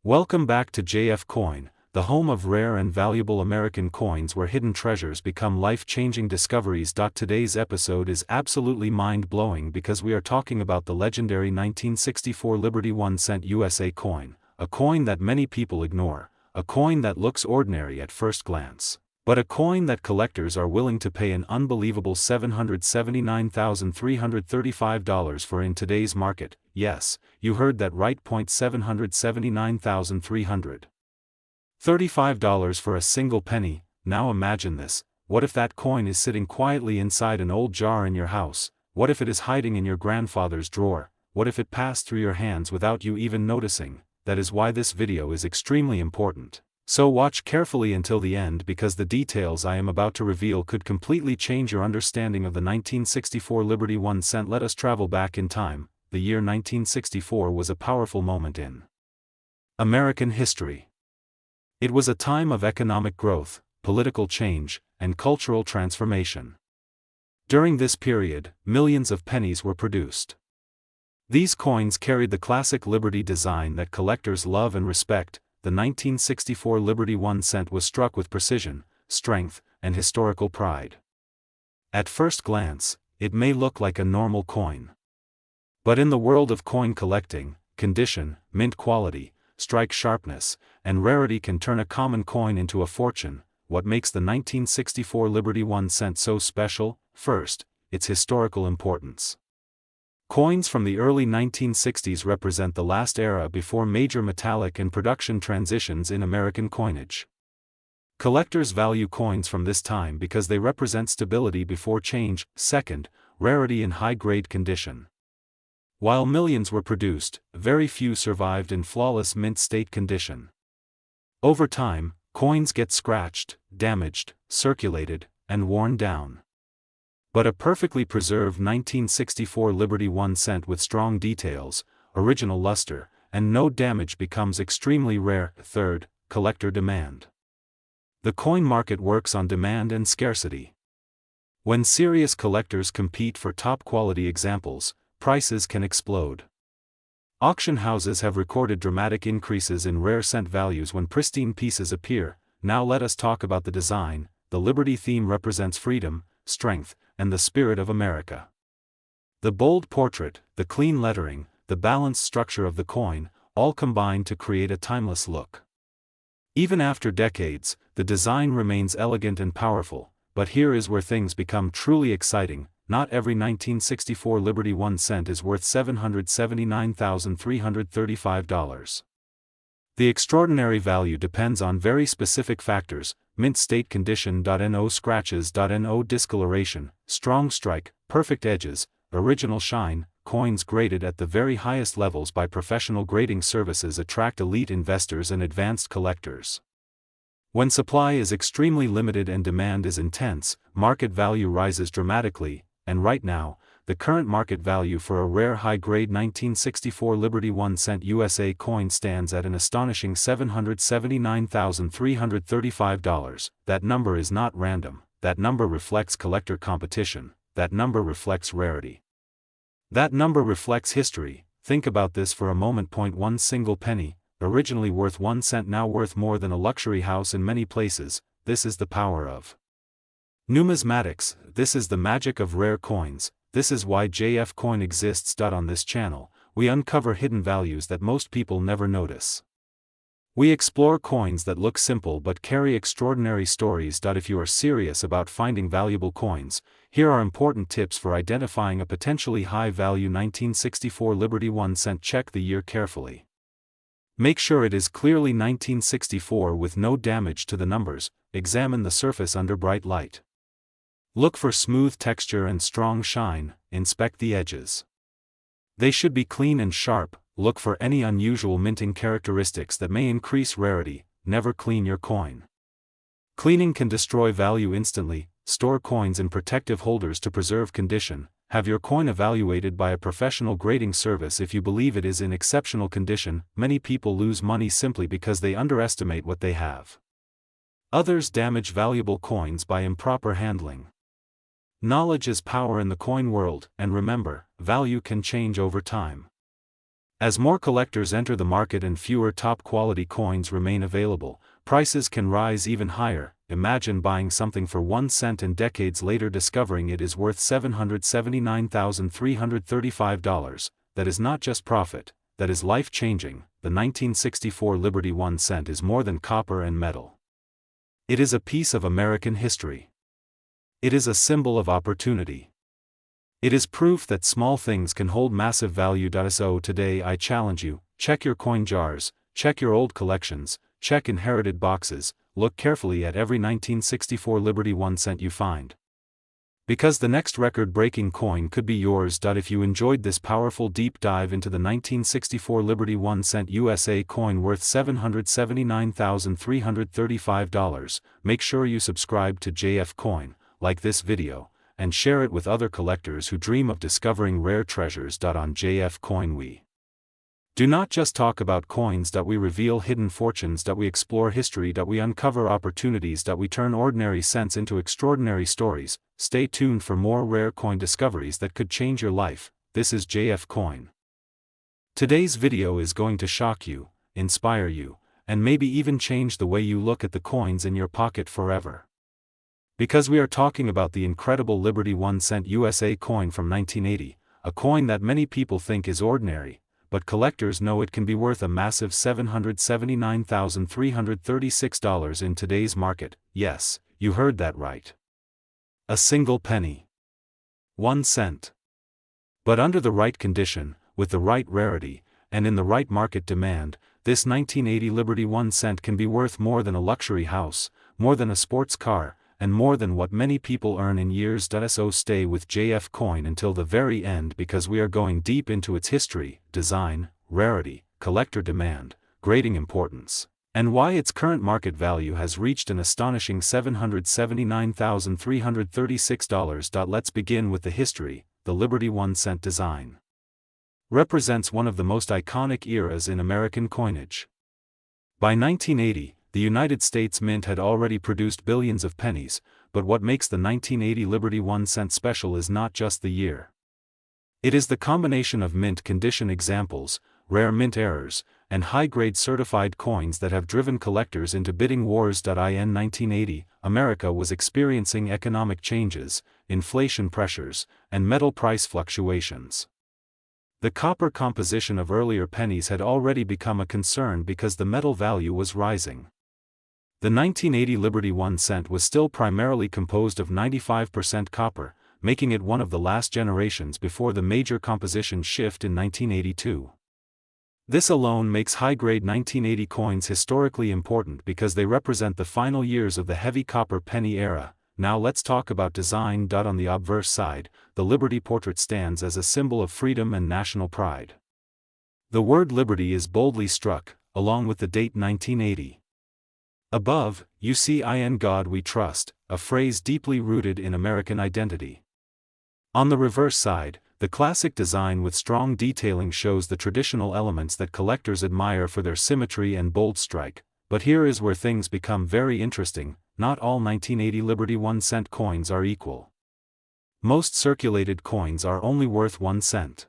Welcome back to JF Coin, the home of rare and valuable American coins where hidden treasures become life-changing discoveries. Today's episode is absolutely mind-blowing because we are talking about the legendary 1964 Liberty 1-cent USA coin, a coin that many people ignore, a coin that looks ordinary at first glance, but a coin that collectors are willing to pay an unbelievable $779,335 for in today's market. Yes, you heard that right. $779,335 for a single penny. Now imagine this: what if that coin is sitting quietly inside an old jar in your house? What if it is hiding in your grandfather's drawer? What if it passed through your hands without you even noticing? That is why this video is extremely important. So watch carefully until the end, because the details I am about to reveal could completely change your understanding of the 1964 Liberty 1-cent. Let us travel back in time. The year 1964 was a powerful moment in American history. It was a time of economic growth, political change, and cultural transformation. During this period, millions of pennies were produced. These coins carried the classic Liberty design that collectors love and respect. The 1964 Liberty 1-cent was struck with precision, strength, and historical pride. At first glance, it may look like a normal coin. But in the world of coin collecting, condition, mint quality, strike sharpness, and rarity can turn a common coin into a fortune. What makes the 1964 Liberty 1-cent so special? First, its historical importance. Coins from the early 1960s represent the last era before major metallic and production transitions in American coinage. Collectors value coins from this time because they represent stability before change. Second, rarity and high-grade condition. While millions were produced, very few survived in flawless mint state condition. Over time, coins get scratched, damaged, circulated, and worn down. But a perfectly preserved 1964 Liberty 1-cent with strong details, original luster, and no damage becomes extremely rare. Third, collector demand. The coin market works on demand and scarcity. When serious collectors compete for top-quality examples, prices can explode. Auction houses have recorded dramatic increases in rare cent values when pristine pieces appear. Now let us talk about the design. The Liberty theme represents freedom, strength, and the spirit of America. The bold portrait, the clean lettering, the balanced structure of the coin, all combine to create a timeless look. Even after decades, the design remains elegant and powerful. But here is where things become truly exciting. Not every 1964 Liberty 1-cent is worth $779,335. The extraordinary value depends on very specific factors: mint state condition, no scratches, no discoloration, strong strike, perfect edges, original shine. Coins graded at the very highest levels by professional grading services attract elite investors and advanced collectors. When supply is extremely limited and demand is intense, market value rises dramatically, and right now, the current market value for a rare high-grade 1964 Liberty 1-cent USA coin stands at an astonishing $779,335. That number is not random, that number reflects collector competition, that number reflects rarity. That number reflects history. Think about this for a moment. One single penny, originally worth 1 cent, now worth more than a luxury house in many places. This is the power of numismatics. This is the magic of rare coins. This is why JF Coin exists. On this channel, we uncover hidden values that most people never notice. We explore coins that look simple but carry extraordinary stories. If you are serious about finding valuable coins, here are important tips for identifying a potentially high-value 1964 Liberty 1-cent. Check the year carefully. Make sure it is clearly 1964 with no damage to the numbers. Examine the surface under bright light. Look for smooth texture and strong shine. Inspect the edges. They should be clean and sharp. Look for any unusual minting characteristics that may increase rarity. Never clean your coin. Cleaning can destroy value instantly. Store coins in protective holders to preserve condition. Have your coin evaluated by a professional grading service if you believe it is in exceptional condition. Many people lose money simply because they underestimate what they have. Others damage valuable coins by improper handling. Knowledge is power in the coin world, and remember, value can change over time. As more collectors enter the market and fewer top-quality coins remain available, prices can rise even higher. Imagine buying something for 1 cent and decades later discovering it is worth $779,335. That is not just profit, that is life-changing. The 1964 Liberty 1 cent is more than copper and metal. It is a piece of American history. It is a symbol of opportunity. It is proof that small things can hold massive value. So today I challenge you, check your coin jars, check your old collections, check inherited boxes, look carefully at every 1964 Liberty 1 cent you find. Because the next record-breaking coin could be yours. If you enjoyed this powerful deep dive into the 1964 Liberty 1 cent USA coin worth $779,335, make sure you subscribe to JF Coin, like this video, and share it with other collectors who dream of discovering rare treasures. On JF Coin we do not just talk about coins. We reveal hidden fortunes. We explore history. We uncover opportunities. We turn ordinary cents into extraordinary stories. Stay tuned for more rare coin discoveries that could change your life. This is JF Coin. Today's video is going to shock you, inspire you, and maybe even change the way you look at the coins in your pocket forever. Because we are talking about the incredible Liberty 1 cent USA coin from 1980, a coin that many people think is ordinary, but collectors know it can be worth a massive $779,336 in today's market. Yes, you heard that right. A single penny. 1 cent. But under the right condition, with the right rarity, and in the right market demand, this 1980 Liberty 1 cent can be worth more than a luxury house, more than a sports car, and more than what many people earn in years. So stay with JF Coin until the very end because we are going deep into its history, design, rarity, collector demand, grading importance, and why its current market value has reached an astonishing $779,336. Let's begin with the history. The Liberty 1 cent design represents one of the most iconic eras in American coinage. By 1980, the United States Mint had already produced billions of pennies, but what makes the 1980 Liberty 1 cent special is not just the year. It is the combination of mint condition examples, rare mint errors, and high-grade certified coins that have driven collectors into bidding wars. In 1980, America was experiencing economic changes, inflation pressures, and metal price fluctuations. The copper composition of earlier pennies had already become a concern because the metal value was rising. The 1980 Liberty 1 cent was still primarily composed of 95% copper, making it one of the last generations before the major composition shift in 1982. This alone makes high-grade 1980 coins historically important because they represent the final years of the heavy copper penny era. Now let's talk about design. On the obverse side, the Liberty portrait stands as a symbol of freedom and national pride. The word Liberty is boldly struck, along with the date 1980. Above, you see "In God We Trust," a phrase deeply rooted in American identity. On the reverse side, the classic design with strong detailing shows the traditional elements that collectors admire for their symmetry and bold strike. But here is where things become very interesting. Not all 1980 Liberty 1 cent coins are equal. Most circulated coins are only worth 1 cent.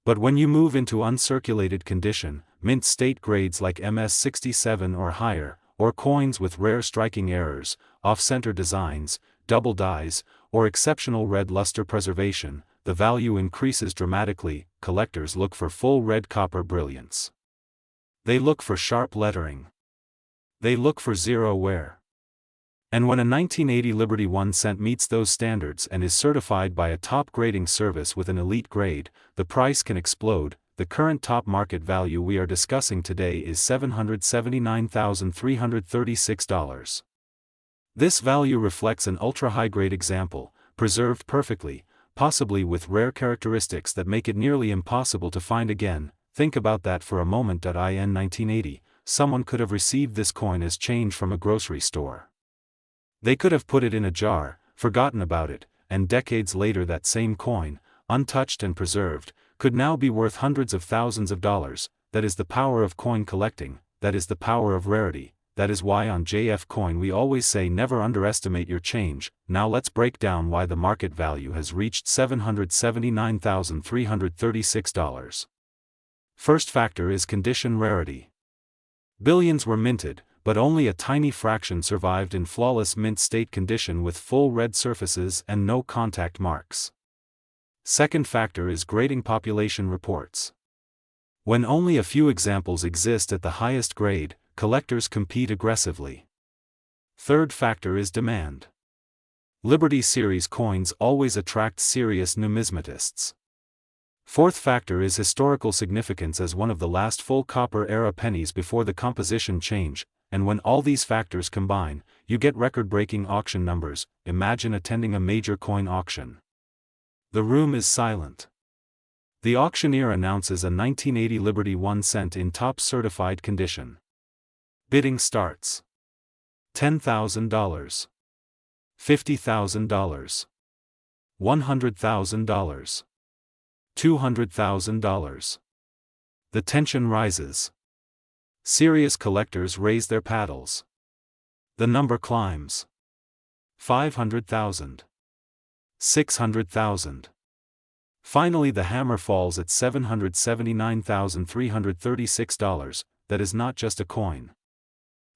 But when you move into uncirculated condition, mint state grades like MS-67 or higher, or coins with rare striking errors, off-center designs, double dies, or exceptional red luster preservation, the value increases dramatically. Collectors look for full red copper brilliance. They look for sharp lettering. They look for zero wear. And when a 1980 Liberty 1 cent meets those standards and is certified by a top grading service with an elite grade, the price can explode. The current top market value we are discussing today is $779,336. This value reflects an ultra-high-grade example, preserved perfectly, possibly with rare characteristics that make it nearly impossible to find again. Think about that for a moment. In 1980, someone could have received this coin as change from a grocery store. They could have put it in a jar, forgotten about it, and decades later that same coin, untouched and preserved, could now be worth hundreds of thousands of dollars. That is the power of coin collecting, that is the power of rarity. That is why on JF Coin we always say never underestimate your change. Now let's break down why the market value has reached $779,336. First factor is condition rarity. Billions were minted, but only a tiny fraction survived in flawless mint state condition with full red surfaces and no contact marks. Second factor is grading population reports. When only a few examples exist at the highest grade, collectors compete aggressively. Third factor is demand. Liberty Series coins always attract serious numismatists. Fourth factor is historical significance as one of the last full copper-era pennies before the composition change, and when all these factors combine, you get record-breaking auction numbers. Imagine attending a major coin auction. The room is silent. The auctioneer announces a 1980 Liberty 1 cent in top certified condition. Bidding starts. $10,000. $50,000. $100,000. $200,000. The tension rises. Serious collectors raise their paddles. The number climbs. 500,000. 600,000. Finally the hammer falls at $779,336. That is not just a coin.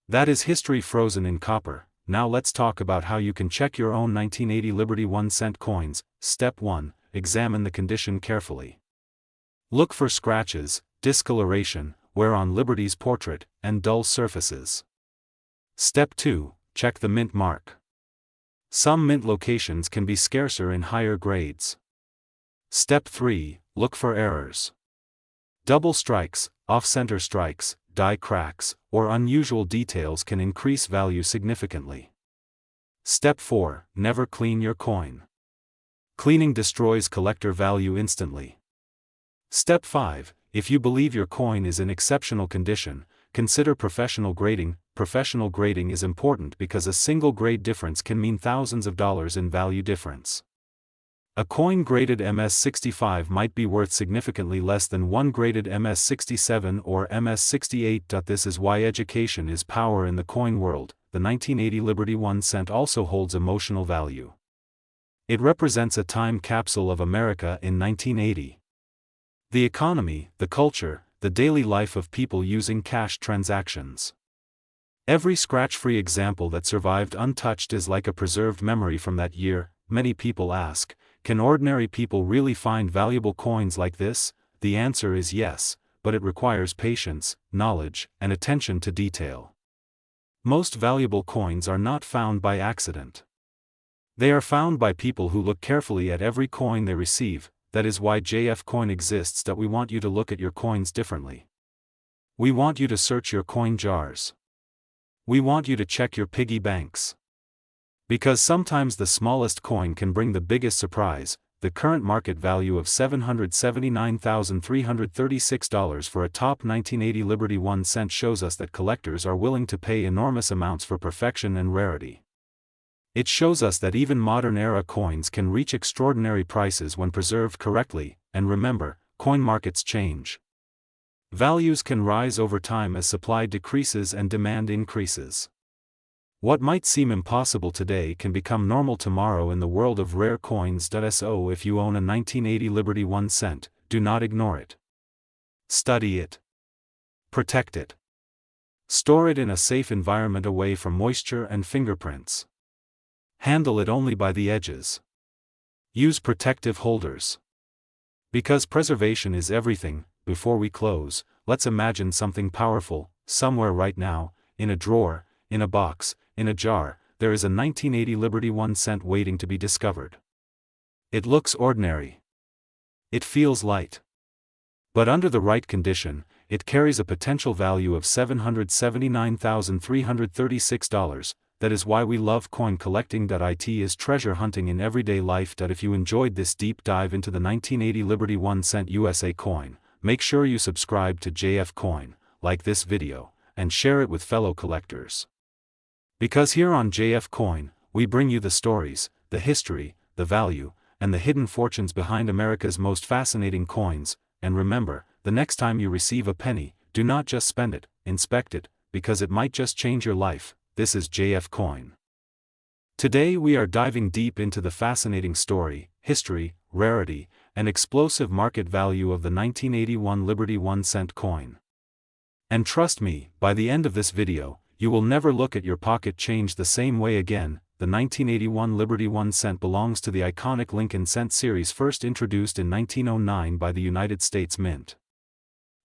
That is history frozen in copper. Now let's talk about how you can check your own 1980 Liberty 1 cent coins. Step 1. Examine the condition carefully. Look for scratches, discoloration, wear on Liberty's portrait, and dull surfaces. Step 2. Check the mint mark. Some mint locations can be scarcer in higher grades. Step 3. Look for errors. Double strikes, off-center strikes, die cracks, or unusual details can increase value significantly. Step 4. Never clean your coin. Cleaning destroys collector value instantly. Step 5. If you believe your coin is in exceptional condition, consider professional grading. Professional grading is important because a single grade difference can mean thousands of dollars in value difference. A coin graded MS65 might be worth significantly less than one graded MS67 or MS68. This is why education is power in the coin world. The 1980 Liberty 1 cent also holds emotional value. It represents a time capsule of America in 1980. The economy, the culture, the daily life of people using cash transactions. Every scratch-free example that survived untouched is like a preserved memory from that year. Many people ask, can ordinary people really find valuable coins like this? The answer is yes, but it requires patience, knowledge, and attention to detail. Most valuable coins are not found by accident. They are found by people who look carefully at every coin they receive. That is why JF Coin exists. That we want you to look at your coins differently. We want you to search your coin jars. We want you to check your piggy banks. Because sometimes the smallest coin can bring the biggest surprise. The current market value of $779,336 for a top 1980 Liberty 1 cent shows us that collectors are willing to pay enormous amounts for perfection and rarity. It shows us that even modern-era coins can reach extraordinary prices when preserved correctly, and remember, coin markets change. Values can rise over time as supply decreases and demand increases. What might seem impossible today can become normal tomorrow in the world of rare coins. So if you own a 1980 Liberty 1 cent, do not ignore it. Study it. Protect it. Store it in a safe environment away from moisture and fingerprints. Handle it only by the edges. Use protective holders. Because preservation is everything. Before we close, let's imagine something powerful. Somewhere right now, in a drawer, in a box, in a jar, there is a 1980 Liberty 1 cent waiting to be discovered. It looks ordinary. It feels light. But under the right condition, it carries a potential value of $779,336. That is why we love coin collecting. It is treasure hunting in everyday life. If you enjoyed this deep dive into the 1980 Liberty 1 cent USA coin, make sure you subscribe to JF Coin, like this video, and share it with fellow collectors. Because here on JF Coin, we bring you the stories, the history, the value, and the hidden fortunes behind America's most fascinating coins. And remember, the next time you receive a penny, do not just spend it, inspect it, because it might just change your life. This is JF Coin. Today we are diving deep into the fascinating story, history, rarity, and explosive market value of the 1981 Liberty 1-cent coin. And trust me, by the end of this video, you will never look at your pocket change the same way again. The 1981 Liberty 1-cent belongs to the iconic Lincoln cent series first introduced in 1909 by the United States Mint.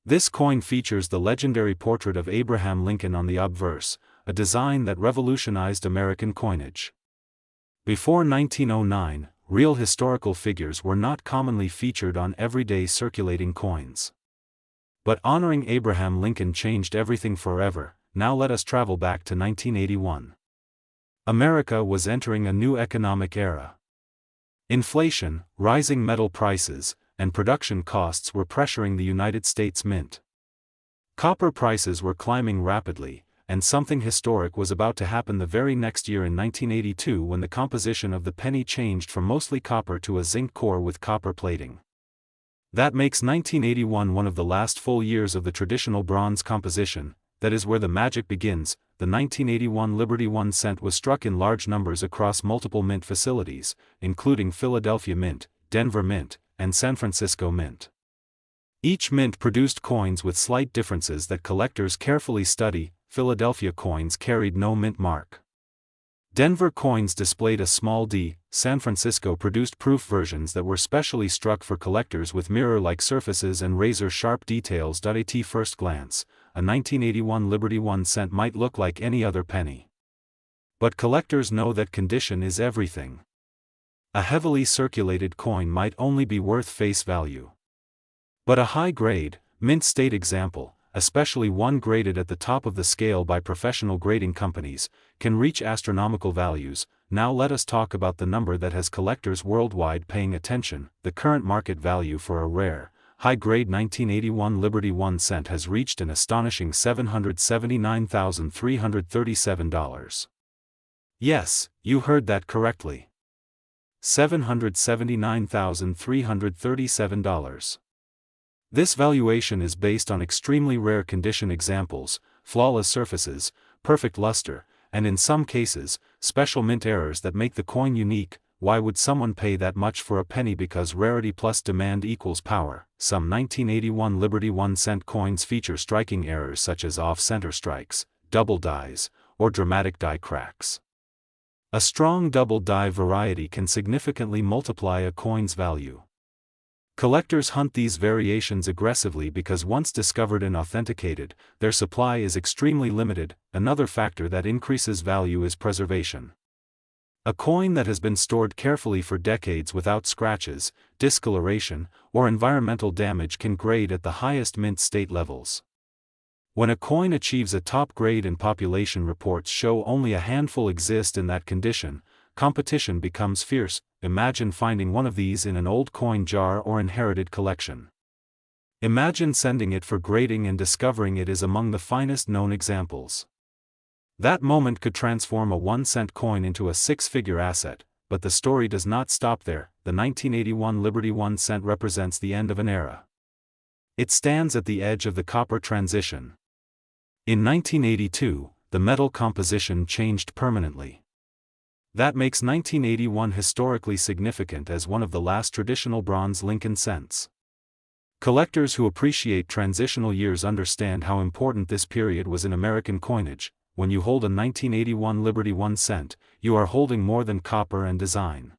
This coin features the legendary portrait of Abraham Lincoln on the obverse, a design that revolutionized American coinage. Before 1909, real historical figures were not commonly featured on everyday circulating coins. But honoring Abraham Lincoln changed everything forever. Now let us travel back to 1981. America was entering a new economic era. Inflation, rising metal prices, and production costs were pressuring the United States Mint. Copper prices were climbing rapidly, and something historic was about to happen the very next year in 1982 when the composition of the penny changed from mostly copper to a zinc core with copper plating. That makes 1981 one of the last full years of the traditional bronze composition. That is where the magic begins. The 1981 Liberty 1 cent was struck in large numbers across multiple mint facilities, including Philadelphia Mint, Denver Mint, and San Francisco Mint. Each mint produced coins with slight differences that collectors carefully study. Philadelphia coins carried no mint mark. Denver coins displayed a small d. San Francisco produced proof versions that were specially struck for collectors with mirror-like surfaces and razor-sharp details. At first glance, a 1981 Liberty 1 cent might look like any other penny. But collectors know that condition is everything. A heavily circulated coin might only be worth face value. But a high-grade, mint-state example, especially one graded at the top of the scale by professional grading companies, can reach astronomical values. Now let us talk about the number that has collectors worldwide paying attention. The current market value for a rare, high-grade 1981 Liberty 1 cent has reached an astonishing $779,337. Yes, you heard that correctly. $779,337. This valuation is based on extremely rare condition examples, flawless surfaces, perfect luster, and in some cases, special mint errors that make the coin unique. Why would someone pay that much for a penny? Because rarity plus demand equals power. Some 1981 Liberty 1 cent coins feature striking errors such as off-center strikes, double dies, or dramatic die cracks. A strong double die variety can significantly multiply a coin's value. Collectors hunt these variations aggressively because once discovered and authenticated, their supply is extremely limited. Another factor that increases value is preservation. A coin that has been stored carefully for decades without scratches, discoloration, or environmental damage can grade at the highest mint state levels. When a coin achieves a top grade and population reports show only a handful exist in that condition, competition becomes fierce. Imagine finding one of these in an old coin jar or inherited collection. Imagine sending it for grading and discovering it is among the finest known examples. That moment could transform a 1-cent coin into a six-figure asset, but the story does not stop there. The 1981 Liberty 1 cent represents the end of an era. It stands at the edge of the copper transition. In 1982, the metal composition changed permanently. That makes 1981 historically significant as one of the last traditional bronze Lincoln cents. Collectors who appreciate transitional years understand how important this period was in American coinage. When you hold a 1981 Liberty 1 cent, you are holding more than copper and design.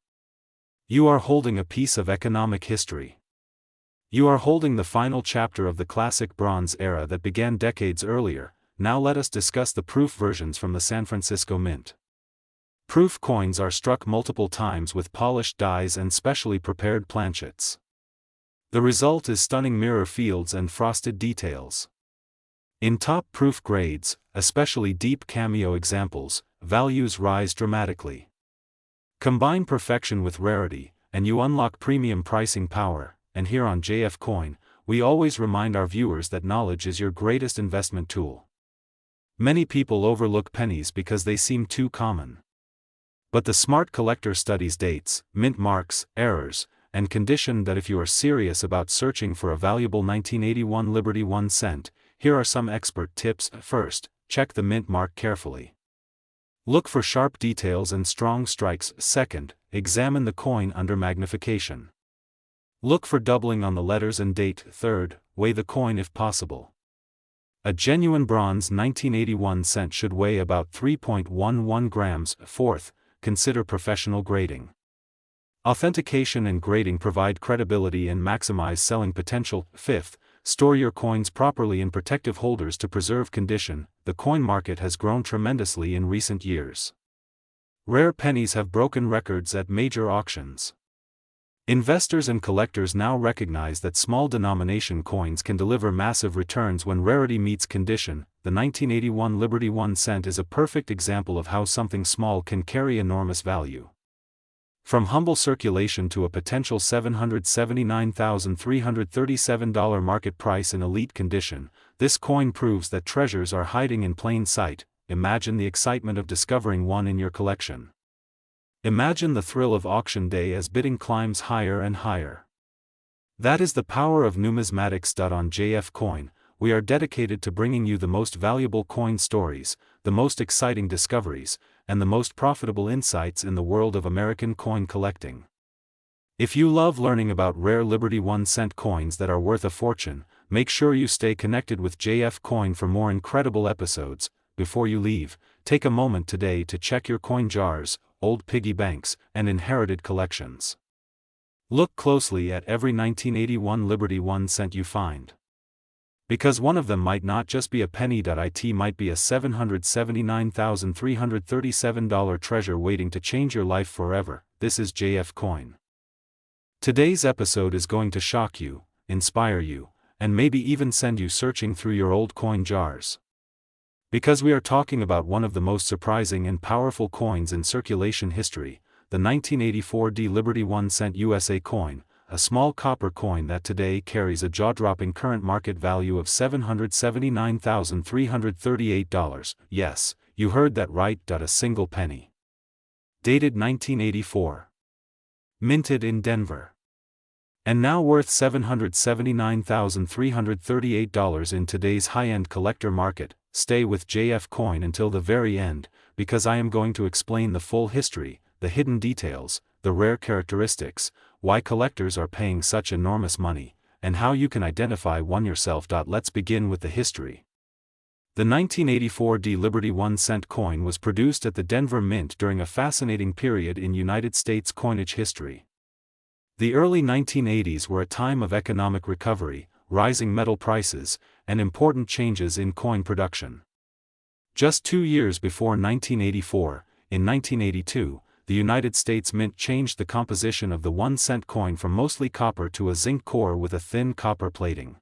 You are holding a piece of economic history. You are holding the final chapter of the classic bronze era that began decades earlier. Now let us discuss the proof versions from the San Francisco Mint. Proof coins are struck multiple times with polished dies and specially prepared planchets. The result is stunning mirror fields and frosted details. In top proof grades, especially deep cameo examples, values rise dramatically. Combine perfection with rarity, and you unlock premium pricing power. And here on JF Coin, we always remind our viewers that knowledge is your greatest investment tool. Many people overlook pennies because they seem too common. But the smart collector studies dates, mint marks, errors, and condition that if you are serious about searching for a valuable 1981 Liberty 1 cent, here are some expert tips. First, check the mint mark carefully. Look for sharp details and strong strikes. Second, examine the coin under magnification. Look for doubling on the letters and date. Third, weigh the coin if possible. A genuine bronze 1981 cent should weigh about 3.11 grams. Fourth, consider professional grading. Authentication and grading provide credibility and maximize selling potential. Fifth, store your coins properly in protective holders to preserve condition. The coin market has grown tremendously in recent years. Rare pennies have broken records at major auctions. Investors and collectors now recognize that small denomination coins can deliver massive returns when rarity meets condition. The 1981 Liberty 1 cent is a perfect example of how something small can carry enormous value. From humble circulation to a potential $779,337 market price in elite condition, this coin proves that treasures are hiding in plain sight. Imagine the excitement of discovering one in your collection. Imagine the thrill of auction day as bidding climbs higher and higher. That is the power of numismatics. On JF Coin, we are dedicated to bringing you the most valuable coin stories, the most exciting discoveries, and the most profitable insights in the world of American coin collecting. If you love learning about rare Liberty 1 cent coins that are worth a fortune, make sure you stay connected with JF Coin for more incredible episodes. Before you leave, take a moment today to check your coin jars, old piggy banks, and inherited collections. Look closely at every 1981 Liberty 1 cent you find. Because one of them might not just be a penny. It might be a $779,337 treasure waiting to change your life forever. This is JF Coin. Today's episode is going to shock you, inspire you, and maybe even send you searching through your old coin jars. Because we are talking about one of the most surprising and powerful coins in circulation history, the 1984 Liberty 1 cent USA coin, a small copper coin that today carries a jaw-dropping current market value of $779,338. Yes, you heard that right. A single penny. Dated 1984. Minted in Denver. And now worth $779,338 in today's high-end collector market. Stay with JF Coin until the very end, because I am going to explain the full history, the hidden details, the rare characteristics, why collectors are paying such enormous money, and how you can identify one yourself. Let's begin with the history. The 1984 Liberty 1 cent coin was produced at the Denver Mint during a fascinating period in United States coinage history. The early 1980s were a time of economic recovery, rising metal prices, and important changes in coin production. Just 2 years before 1984, in 1982, the United States Mint changed the composition of the 1 cent coin from mostly copper to a zinc core with a thin copper plating.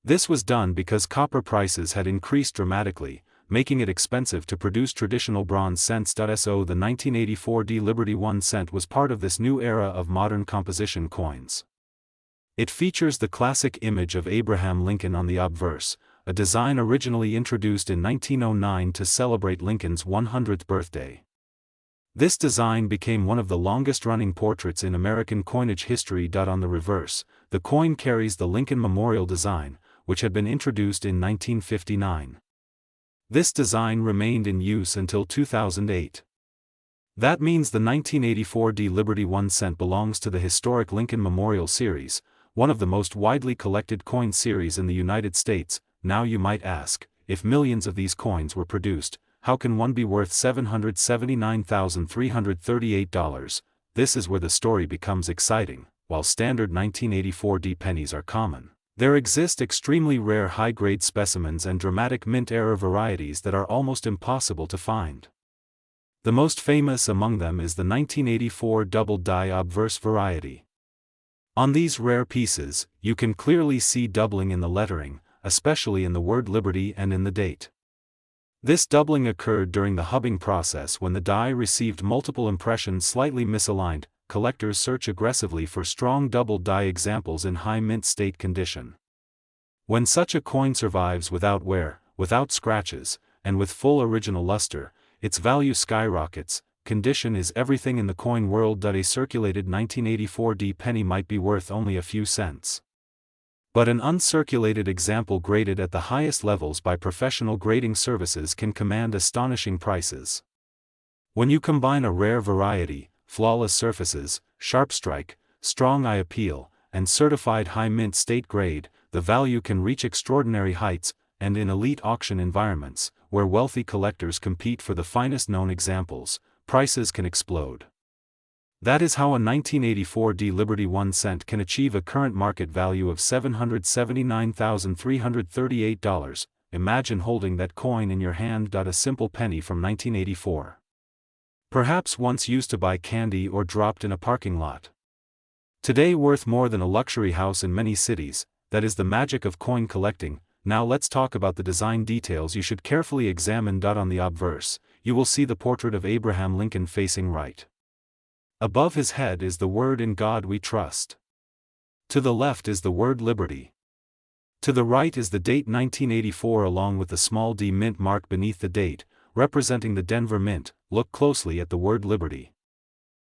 This was done because copper prices had increased dramatically, making it expensive to produce traditional bronze cents. So the 1984 Liberty 1 cent was part of this new era of modern composition coins. It features the classic image of Abraham Lincoln on the obverse, a design originally introduced in 1909 to celebrate Lincoln's 100th birthday. This design became one of the longest-running portraits in American coinage history. On the reverse, the coin carries the Lincoln Memorial design, which had been introduced in 1959. This design remained in use until 2008. That means the 1984 Liberty 1 cent belongs to the historic Lincoln Memorial series, one of the most widely collected coin series in the United States. Now you might ask, if millions of these coins were produced, how can one be worth $779,338? This is where the story becomes exciting. While standard 1984 pennies are common, there exist extremely rare high-grade specimens and dramatic mint-era varieties that are almost impossible to find. The most famous among them is the 1984 double-die obverse variety. On these rare pieces, you can clearly see doubling in the lettering, especially in the word Liberty and in the date. This doubling occurred during the hubbing process when the die received multiple impressions slightly misaligned. Collectors search aggressively for strong double die examples in high mint state condition. When such a coin survives without wear, without scratches, and with full original luster, its value skyrockets. Condition is everything in the coin world. A circulated 1984 penny might be worth only a few cents. But an uncirculated example graded at the highest levels by professional grading services can command astonishing prices. When you combine a rare variety, flawless surfaces, sharp strike, strong eye appeal, and certified high mint state grade, the value can reach extraordinary heights, and in elite auction environments, where wealthy collectors compete for the finest known examples, prices can explode. That is how a 1984 D Liberty 1 cent can achieve a current market value of $779,338. Imagine holding that coin in your hand. A simple penny from 1984. Perhaps once used to buy candy or dropped in a parking lot. Today worth more than a luxury house in many cities. That is the magic of coin collecting. Now let's talk about the design details you should carefully examine. On the obverse, you will see the portrait of Abraham Lincoln facing right. Above his head is the word "In God We Trust." To the left is the word "Liberty." To the right is the date 1984 along with the small d mint mark beneath the date, representing the Denver Mint. Look closely at the word "Liberty."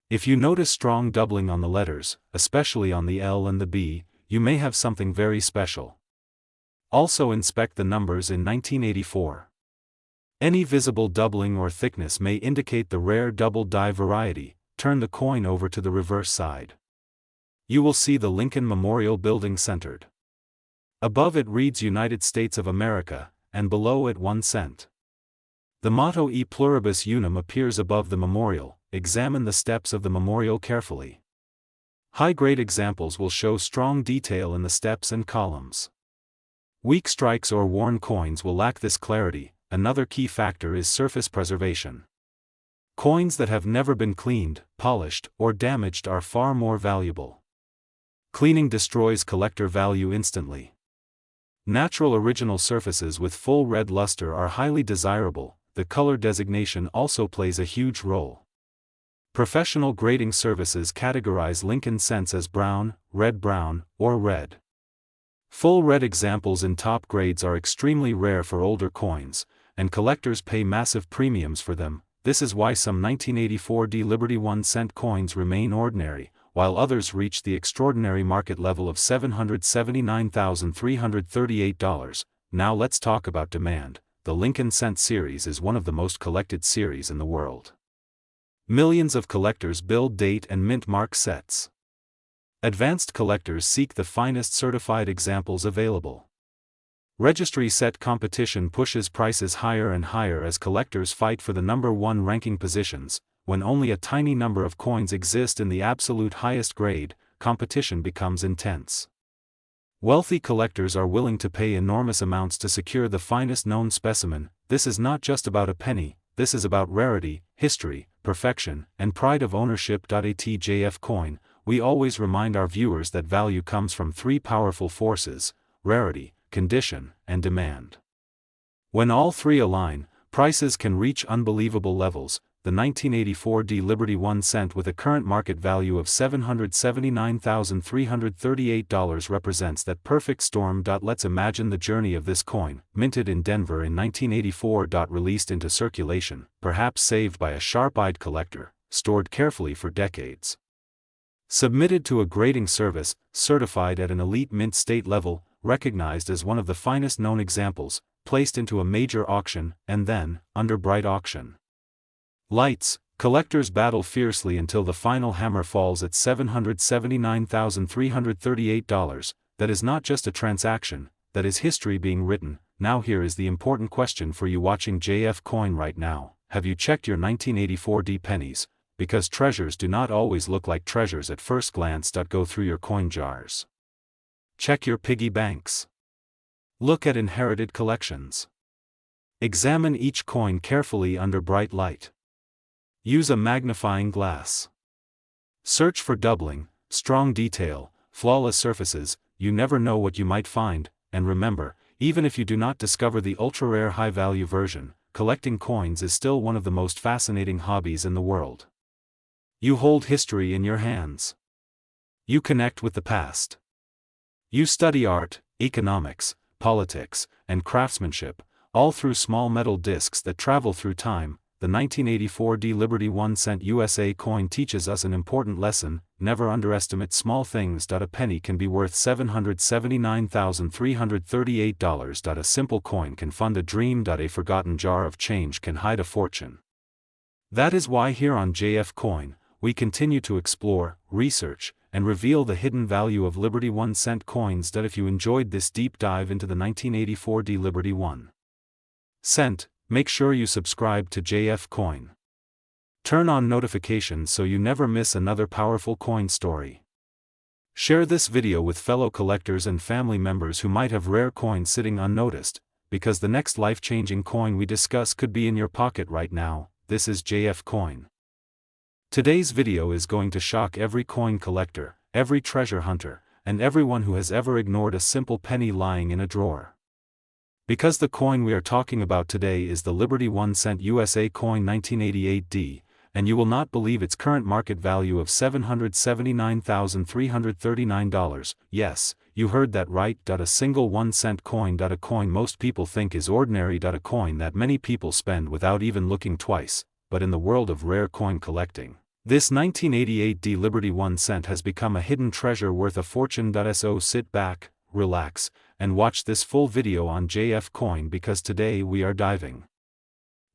If you notice strong doubling on the letters, especially on the L and the B, you may have something very special. Also inspect the numbers in 1984. Any visible doubling or thickness may indicate the rare double die variety. Turn the coin over to the reverse side. You will see the Lincoln Memorial Building centered. Above it reads United States of America, and below it 1 cent. The motto E Pluribus Unum appears above the memorial. Examine the steps of the memorial carefully. High-grade examples will show strong detail in the steps and columns. Weak strikes or worn coins will lack this clarity. Another key factor is surface preservation. Coins that have never been cleaned, polished, or damaged are far more valuable. Cleaning destroys collector value instantly. Natural original surfaces with full red luster are highly desirable. The color designation also plays a huge role. Professional grading services categorize Lincoln cents as brown, or red. Full red examples in top grades are extremely rare for older coins, and collectors pay massive premiums for them. This is why some 1984 D Liberty 1 cent coins remain ordinary, while others reach the extraordinary market level of $779,338. Now let's talk about demand. The Lincoln Cent series is one of the most collected series in the world. Millions of collectors build date and mint mark sets. Advanced collectors seek the finest certified examples available. Registry set competition pushes prices higher and higher as collectors fight for the number 1 ranking positions. When only a tiny number of coins exist in the absolute highest grade, competition becomes intense. Wealthy collectors are willing to pay enormous amounts to secure the finest known specimen. This is not just about a penny, this is about rarity, history, perfection, and pride of ownership. At JF Coin, we always remind our viewers that value comes from 3 powerful forces: rarity, condition, and demand. When all 3 align, prices can reach unbelievable levels. The 1984 D Liberty 1 cent with a current market value of $779,338 represents that perfect storm. Let's imagine the journey of this coin, minted in Denver in 1984. Released into circulation, perhaps saved by a sharp-eyed collector, stored carefully for decades. Submitted to a grading service, certified at an elite mint state level, recognized as one of the finest known examples, placed into a major auction, and then, under bright auction lights, collectors battle fiercely until the final hammer falls at $779,338. That is not just a transaction, that is history being written. Now here is the important question for you watching JF Coin right now. Have you checked your 1984 D pennies? Because treasures do not always look like treasures at first glance. Go through your coin jars. Check your piggy banks. Look at inherited collections. Examine each coin carefully under bright light. Use a magnifying glass. Search for doubling, strong detail, flawless surfaces. You never know what you might find. And remember, even if you do not discover the ultra-rare high-value version, collecting coins is still one of the most fascinating hobbies in the world. You hold history in your hands. You connect with the past. You study art, economics, politics, and craftsmanship, all through small metal discs that travel through time. The 1984 D Liberty 1 cent USA coin teaches us an important lesson: never underestimate small things. A penny can be worth $779,338. A simple coin can fund a dream. A forgotten jar of change can hide a fortune. That is why here on JF Coin, we continue to explore, research, and reveal the hidden value of Liberty 1-cent coins. If you enjoyed this deep dive into the 1984 Liberty 1-cent, make sure you subscribe to JF Coin. Turn on notifications so you never miss another powerful coin story. Share this video with fellow collectors and family members who might have rare coins sitting unnoticed, because the next life-changing coin we discuss could be in your pocket right now. This is JF Coin. Today's video is going to shock every coin collector, every treasure hunter, and everyone who has ever ignored a simple penny lying in a drawer. Because the coin we are talking about today is the Liberty 1-cent USA coin 1988D, and you will not believe its current market value of $779,339. Yes, you heard that right. A single 1-cent coin. A coin most people think is ordinary. A coin that many people spend without even looking twice, but in the world of rare coin collecting, this 1988D Liberty 1-cent has become a hidden treasure worth a fortune. So sit back, relax, and watch this full video on JF Coin, because today we are diving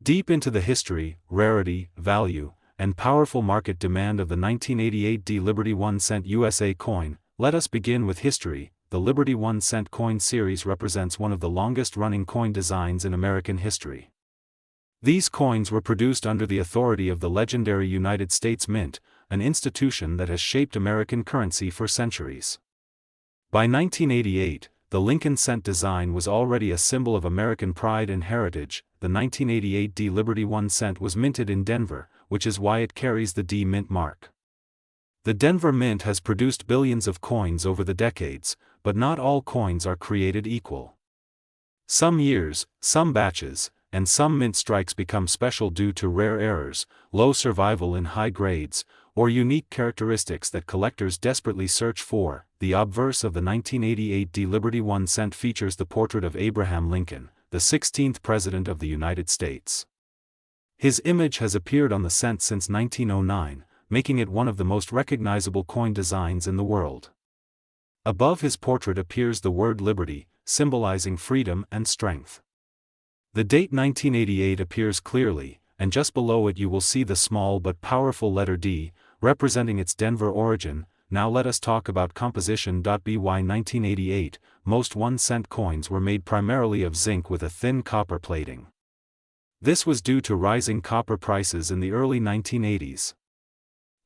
deep into the history, rarity, value, and powerful market demand of the 1988D Liberty 1-cent USA coin. Let us begin with history. The Liberty 1-cent coin series represents one of the longest-running coin designs in American history. These coins were produced under the authority of the legendary United States Mint, an institution that has shaped American currency for centuries. By 1988, the Lincoln cent design was already a symbol of American pride and heritage. The 1988D Liberty 1-cent was minted in Denver, which is why it carries the D Mint mark. The Denver Mint has produced billions of coins over the decades, but not all coins are created equal. Some years, some batches, and some mint strikes become special due to rare errors, low survival in high grades, or unique characteristics that collectors desperately search for. The obverse of the 1988D Liberty 1-cent features the portrait of Abraham Lincoln, the 16th President of the United States. His image has appeared on the cent since 1909, making it one of the most recognizable coin designs in the world. Above his portrait appears the word Liberty, symbolizing freedom and strength. The date 1988 appears clearly, and just below it you will see the small but powerful letter D, representing its Denver origin. Now let us talk about composition. By 1988, most 1-cent coins were made primarily of zinc with a thin copper plating. This was due to rising copper prices in the early 1980s.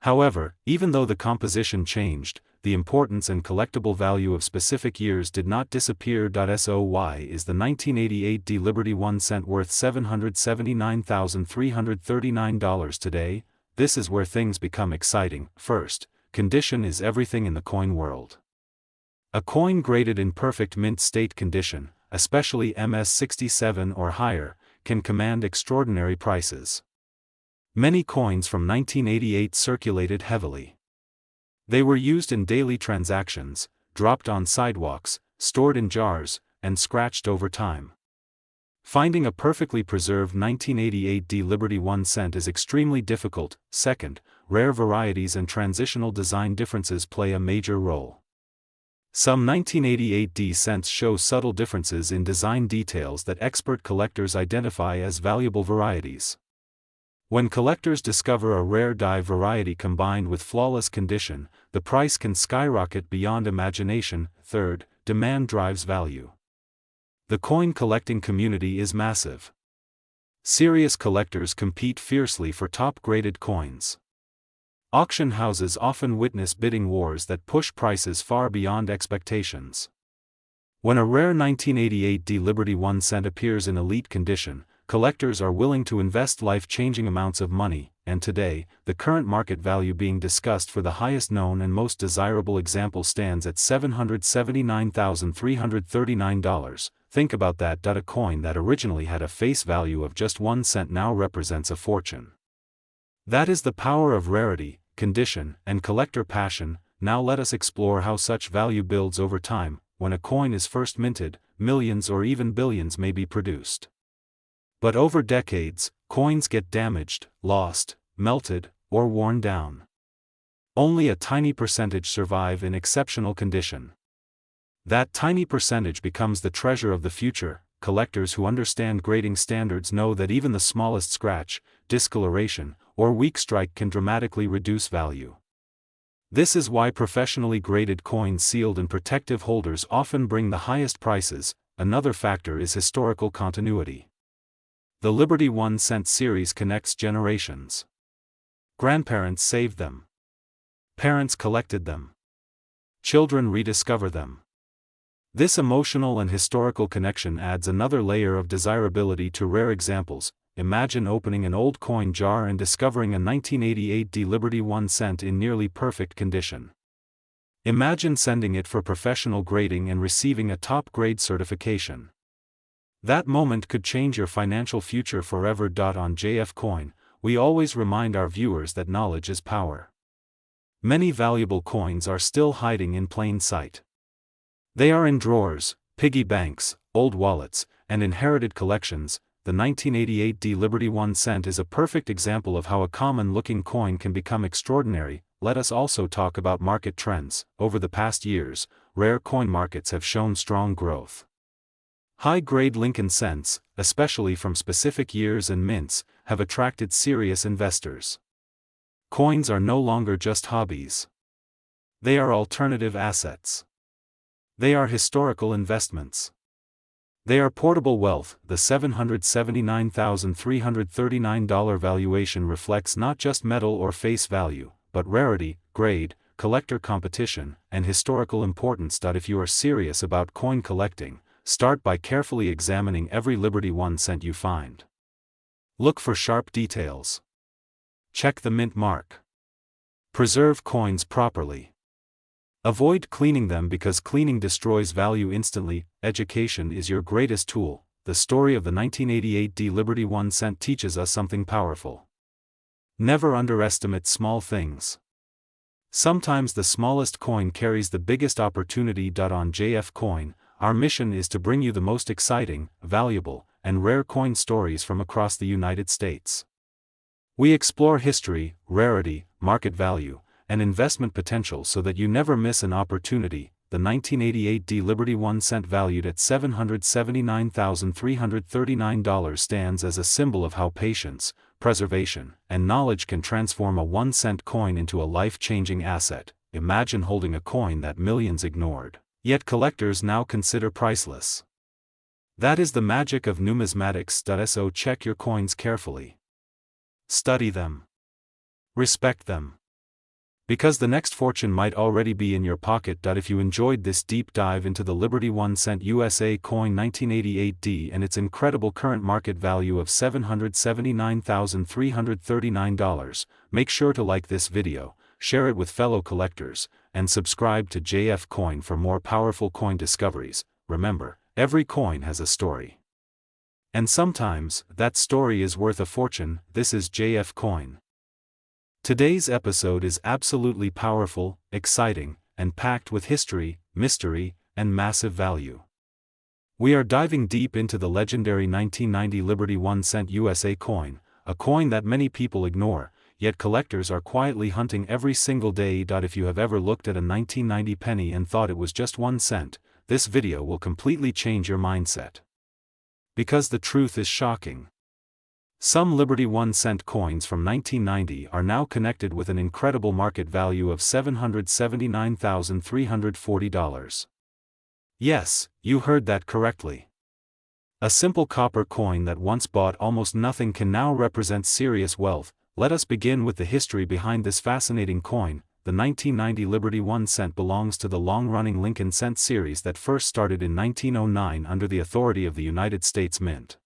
However, even though the composition changed, the importance and collectible value of specific years did not disappear. So why is the 1988D Liberty 1-cent worth $779,339 today? This is where things become exciting. First, condition is everything in the coin world. A coin graded in perfect mint state condition, especially MS67 or higher, can command extraordinary prices. Many coins from 1988 circulated heavily. They were used in daily transactions, dropped on sidewalks, stored in jars, and scratched over time. Finding a perfectly preserved 1988D Liberty 1-cent is extremely difficult. Second, rare varieties and transitional design differences play a major role. Some 1988D cents show subtle differences in design details that expert collectors identify as valuable varieties. When collectors discover a rare die variety combined with flawless condition, the price can skyrocket beyond imagination. Third, demand drives value. The coin collecting community is massive. Serious collectors compete fiercely for top-graded coins. Auction houses often witness bidding wars that push prices far beyond expectations. When a rare 1988D Liberty 1-cent appears in elite condition, collectors are willing to invest life-changing amounts of money, and today, the current market value being discussed for the highest known and most desirable example stands at $779,339. Think about that. A coin that originally had a face value of just 1 cent now represents a fortune. That is the power of rarity, condition, and collector passion. Now let us explore how such value builds over time. When a coin is first minted, millions or even billions may be produced. But over decades, coins get damaged, lost, melted, or worn down. Only a tiny percentage survive in exceptional condition. That tiny percentage becomes the treasure of the future. Collectors who understand grading standards know that even the smallest scratch, discoloration, or weak strike can dramatically reduce value. This is why professionally graded coins sealed in protective holders often bring the highest prices. Another factor is historical continuity. The Liberty 1 cent series connects generations. Grandparents saved them. Parents collected them. Children rediscover them. This emotional and historical connection adds another layer of desirability to rare examples. Imagine opening an old coin jar and discovering a 1988 Liberty 1 cent in nearly perfect condition. Imagine sending it for professional grading and receiving a top-grade certification. That moment could change your financial future forever. On JF Coin, we always remind our viewers that knowledge is power. Many valuable coins are still hiding in plain sight. They are in drawers, piggy banks, old wallets, and inherited collections. The 1988 Liberty 1 cent is a perfect example of how a common-looking coin can become extraordinary. Let us also talk about market trends. Over the past years, rare coin markets have shown strong growth. High-grade Lincoln cents, especially from specific years and mints, have attracted serious investors. Coins are no longer just hobbies. They are alternative assets. They are historical investments. They are portable wealth. The $779,339 valuation reflects not just metal or face value, but rarity, grade, collector competition, and historical importance. If you are serious about coin collecting, start by carefully examining every Liberty 1 cent you find. Look for sharp details. Check the mint mark. Preserve coins properly. Avoid cleaning them because cleaning destroys value instantly. Education is your greatest tool. The story of the 1988 Liberty 1 cent teaches us something powerful. Never underestimate small things. Sometimes the smallest coin carries the biggest opportunity. On JF Coin, our mission is to bring you the most exciting, valuable, and rare coin stories from across the United States. We explore history, rarity, market value, and investment potential so that you never miss an opportunity. The 1988 Liberty 1 cent valued at $779,339 stands as a symbol of how patience, preservation, and knowledge can transform a 1 cent coin into a life-changing asset. Imagine holding a coin that millions ignored, yet collectors now consider priceless. That is the magic of numismatics. So check your coins carefully. Study them. Respect them. Because the next fortune might already be in your pocket. If you enjoyed this deep dive into the Liberty 1 cent USA coin 1988 and its incredible current market value of $779,339, make sure to like this video, share it with fellow collectors, and subscribe to JF Coin for more powerful coin discoveries. Remember, every coin has a story. And sometimes, that story is worth a fortune. This is JF Coin. Today's episode is absolutely powerful, exciting, and packed with history, mystery, and massive value. We are diving deep into the legendary 1990 Liberty 1 cent USA coin, a coin that many people ignore, yet collectors are quietly hunting every single day. If you have ever looked at a 1990 penny and thought it was just 1 cent, this video will completely change your mindset. Because the truth is shocking. Some Liberty 1 cent coins from 1990 are now connected with an incredible market value of $779,340. Yes, you heard that correctly. A simple copper coin that once bought almost nothing can now represent serious wealth. Let us begin with the history behind this fascinating coin. The 1990 Liberty 1 cent belongs to the long-running Lincoln cent series that first started in 1909 under the authority of the United States Mint.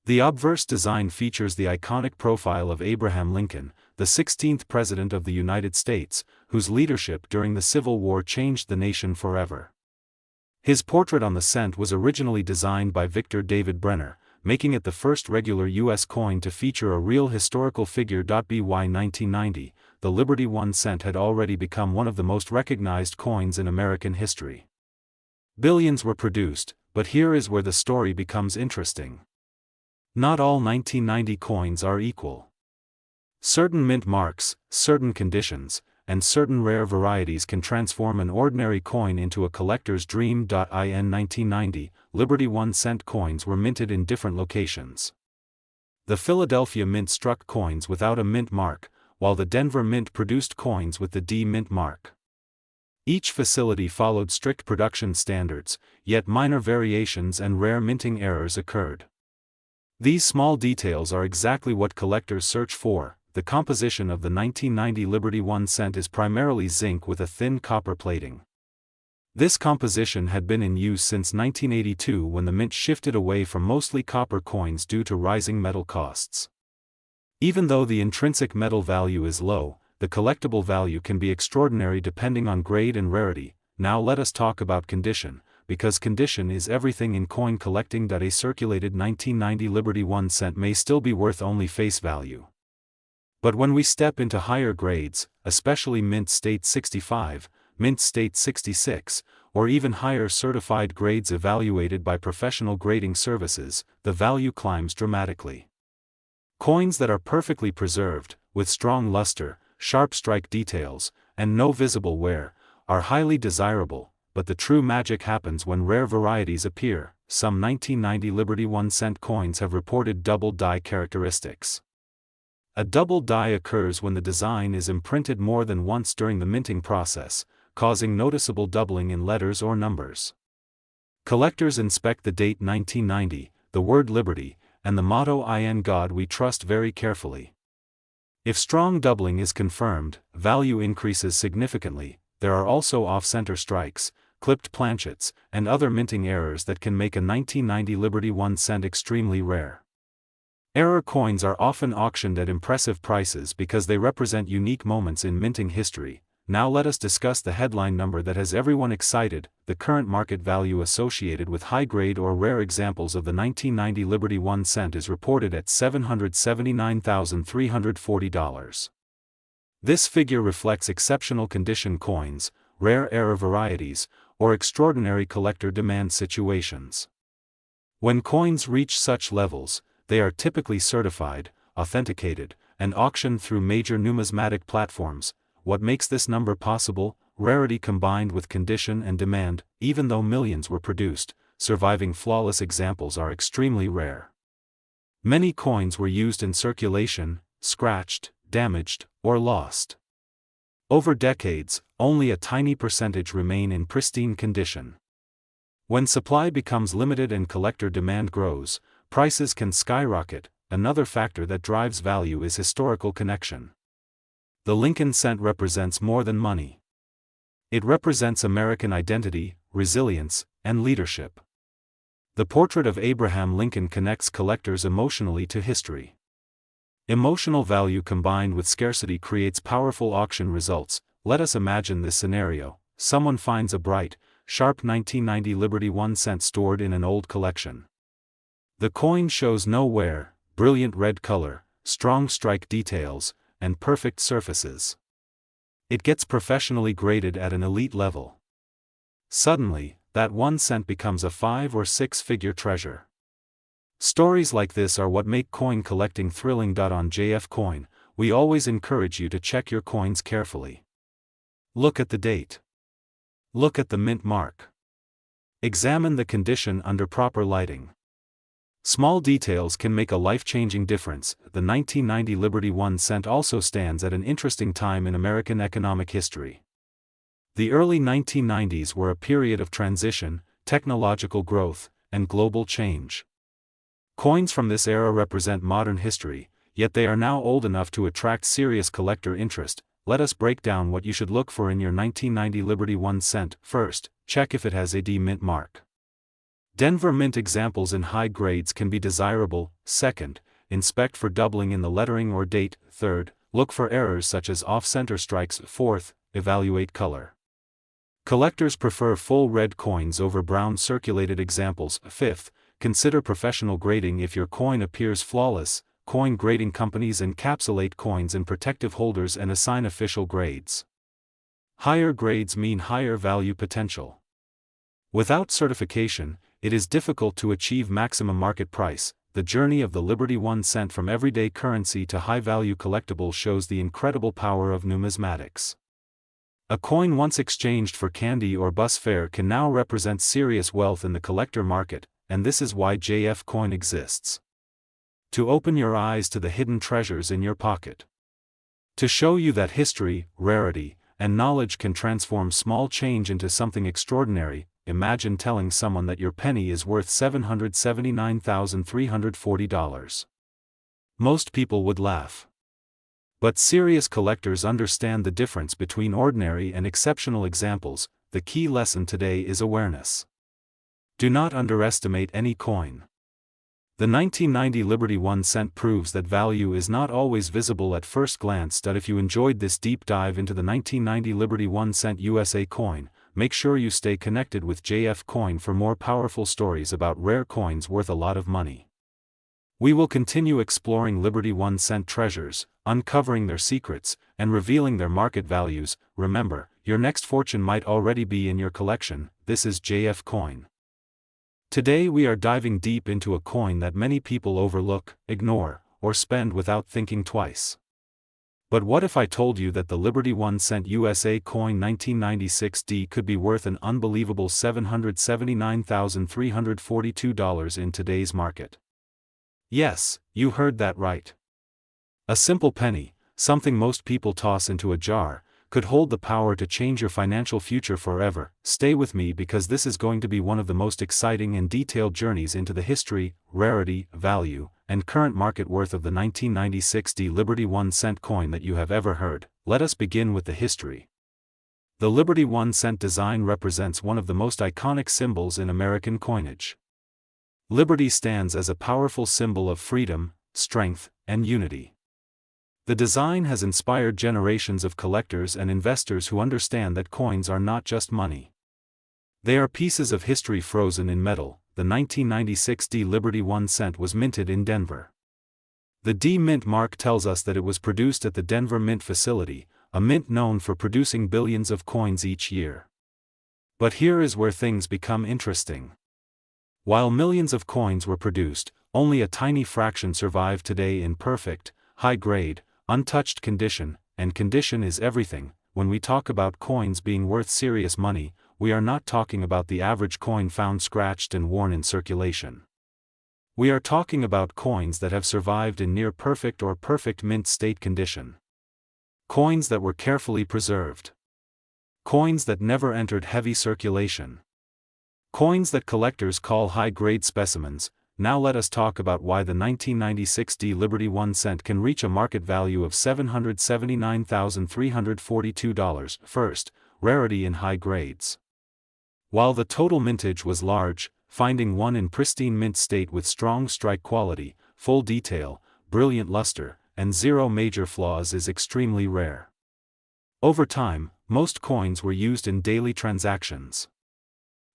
The obverse design features the iconic profile of Abraham Lincoln, the 16th President of the United States, whose leadership during the Civil War changed the nation forever. His portrait on the cent was originally designed by Victor David Brenner, making it the first regular U.S. coin to feature a real historical figure. By 1990, the Liberty 1 cent had already become one of the most recognized coins in American history. Billions were produced, but here is where the story becomes interesting. Not all 1990 coins are equal. Certain mint marks, certain conditions, and certain rare varieties can transform an ordinary coin into a collector's dream. In 1990, Liberty 1 cent coins were minted in different locations. The Philadelphia Mint struck coins without a mint mark, while the Denver Mint produced coins with the D Mint mark. Each facility followed strict production standards, yet minor variations and rare minting errors occurred. These small details are exactly what collectors search for. The composition of the 1990 Liberty 1 cent is primarily zinc with a thin copper plating. This composition had been in use since 1982 when the mint shifted away from mostly copper coins due to rising metal costs. Even though the intrinsic metal value is low, the collectible value can be extraordinary depending on grade and rarity. Now let us talk about condition, because condition is everything in coin collecting. A circulated 1990 Liberty 1 cent may still be worth only face value. But when we step into higher grades, especially Mint State 65, Mint State 66, or even higher certified grades evaluated by professional grading services, the value climbs dramatically. Coins that are perfectly preserved, with strong luster, sharp strike details, and no visible wear, are highly desirable, but the true magic happens when rare varieties appear. Some 1990 Liberty 1 cent coins have reported double die characteristics. A double die occurs when the design is imprinted more than once during the minting process, causing noticeable doubling in letters or numbers. Collectors inspect the date 1990, the word Liberty, and the motto "In God We Trust" very carefully. If strong doubling is confirmed, value increases significantly. There are also off-center strikes, clipped planchets, and other minting errors that can make a 1990 Liberty 1 cent extremely rare. Error coins are often auctioned at impressive prices because they represent unique moments in minting history. Now let us discuss the headline number that has everyone excited. The current market value associated with high-grade or rare examples of the 1990 Liberty 1 cent is reported at $779,340. This figure reflects exceptional condition coins, rare error varieties, or extraordinary collector demand situations. When coins reach such levels, they are typically certified, authenticated, and auctioned through major numismatic platforms. What makes this number possible? Rarity combined with condition and demand. Even though millions were produced, surviving flawless examples are extremely rare. Many coins were used in circulation, scratched, damaged, or lost. Over decades, only a tiny percentage remain in pristine condition. When supply becomes limited and collector demand grows, prices can skyrocket. Another factor that drives value is historical connection. The Lincoln cent represents more than money. It represents American identity, resilience, and leadership. The portrait of Abraham Lincoln connects collectors emotionally to history. Emotional value combined with scarcity creates powerful auction results. Let us imagine this scenario. Someone finds a bright, sharp 1990 Liberty 1 cent stored in an old collection. The coin shows no wear, brilliant red color, strong strike details, and perfect surfaces. It gets professionally graded at an elite level. Suddenly, that 1 cent becomes a 5 or 6 figure treasure. Stories like this are what make coin collecting thrilling. On JF Coin, we always encourage you to check your coins carefully. Look at the date. Look at the mint mark. Examine the condition under proper lighting. Small details can make a life-changing difference. The 1990 Liberty 1 cent also stands at an interesting time in American economic history. The early 1990s were a period of transition, technological growth, and global change. Coins from this era represent modern history, yet they are now old enough to attract serious collector interest. Let us break down what you should look for in your 1990 Liberty 1 cent. First, check if it has a D Mint mark. Denver Mint examples in high grades can be desirable. Second, inspect for doubling in the lettering or date. Third, look for errors such as off-center strikes. Fourth, evaluate color. Collectors prefer full red coins over brown circulated examples. Fifth, consider professional grading if your coin appears flawless. Coin grading companies encapsulate coins in protective holders and assign official grades. Higher grades mean higher value potential. Without certification, it is difficult to achieve maximum market price. The journey of the Liberty 1 cent from everyday currency to high-value collectible shows the incredible power of numismatics. A coin once exchanged for candy or bus fare can now represent serious wealth in the collector market, and this is why JF Coin exists. To open your eyes to the hidden treasures in your pocket. To show you that history, rarity, and knowledge can transform small change into something extraordinary, imagine telling someone that your penny is worth $779,340. Most people would laugh. But serious collectors understand the difference between ordinary and exceptional examples. The key lesson today is awareness. Do not underestimate any coin. The 1990 Liberty 1 cent proves that value is not always visible at first glance. If you enjoyed this deep dive into the 1990 Liberty 1 cent USA coin, make sure you stay connected with JF Coin for more powerful stories about rare coins worth a lot of money. We will continue exploring Liberty 1 cent treasures, uncovering their secrets, and revealing their market values. Remember, your next fortune might already be in your collection. This is JF Coin. Today we are diving deep into a coin that many people overlook, ignore, or spend without thinking twice. But what if I told you that the Liberty 1 cent USA coin 1996D could be worth an unbelievable $779,342 in today's market? Yes, you heard that right. A simple penny, something most people toss into a jar, could hold the power to change your financial future forever. Stay with me because this is going to be one of the most exciting and detailed journeys into the history, rarity, value, and current market worth of the 1996D Liberty 1 cent coin that you have ever heard. Let us begin with the history. The Liberty 1 cent design represents one of the most iconic symbols in American coinage. Liberty stands as a powerful symbol of freedom, strength, and unity. The design has inspired generations of collectors and investors who understand that coins are not just money. They are pieces of history frozen in metal. The 1996D Liberty 1 cent was minted in Denver. The D Mint mark tells us that it was produced at the Denver Mint facility, a mint known for producing billions of coins each year. But here is where things become interesting. While millions of coins were produced, only a tiny fraction survive today in perfect, high-grade, untouched condition, and condition is everything. When we talk about coins being worth serious money, we are not talking about the average coin found scratched and worn in circulation. We are talking about coins that have survived in near perfect or perfect mint state condition. Coins that were carefully preserved. Coins that never entered heavy circulation. Coins that collectors call high-grade specimens. Now let us talk about why the 1996D Liberty 1 cent can reach a market value of $779,342. First, rarity in high grades. While the total mintage was large, finding one in pristine mint state with strong strike quality, full detail, brilliant luster, and zero major flaws is extremely rare. Over time, most coins were used in daily transactions.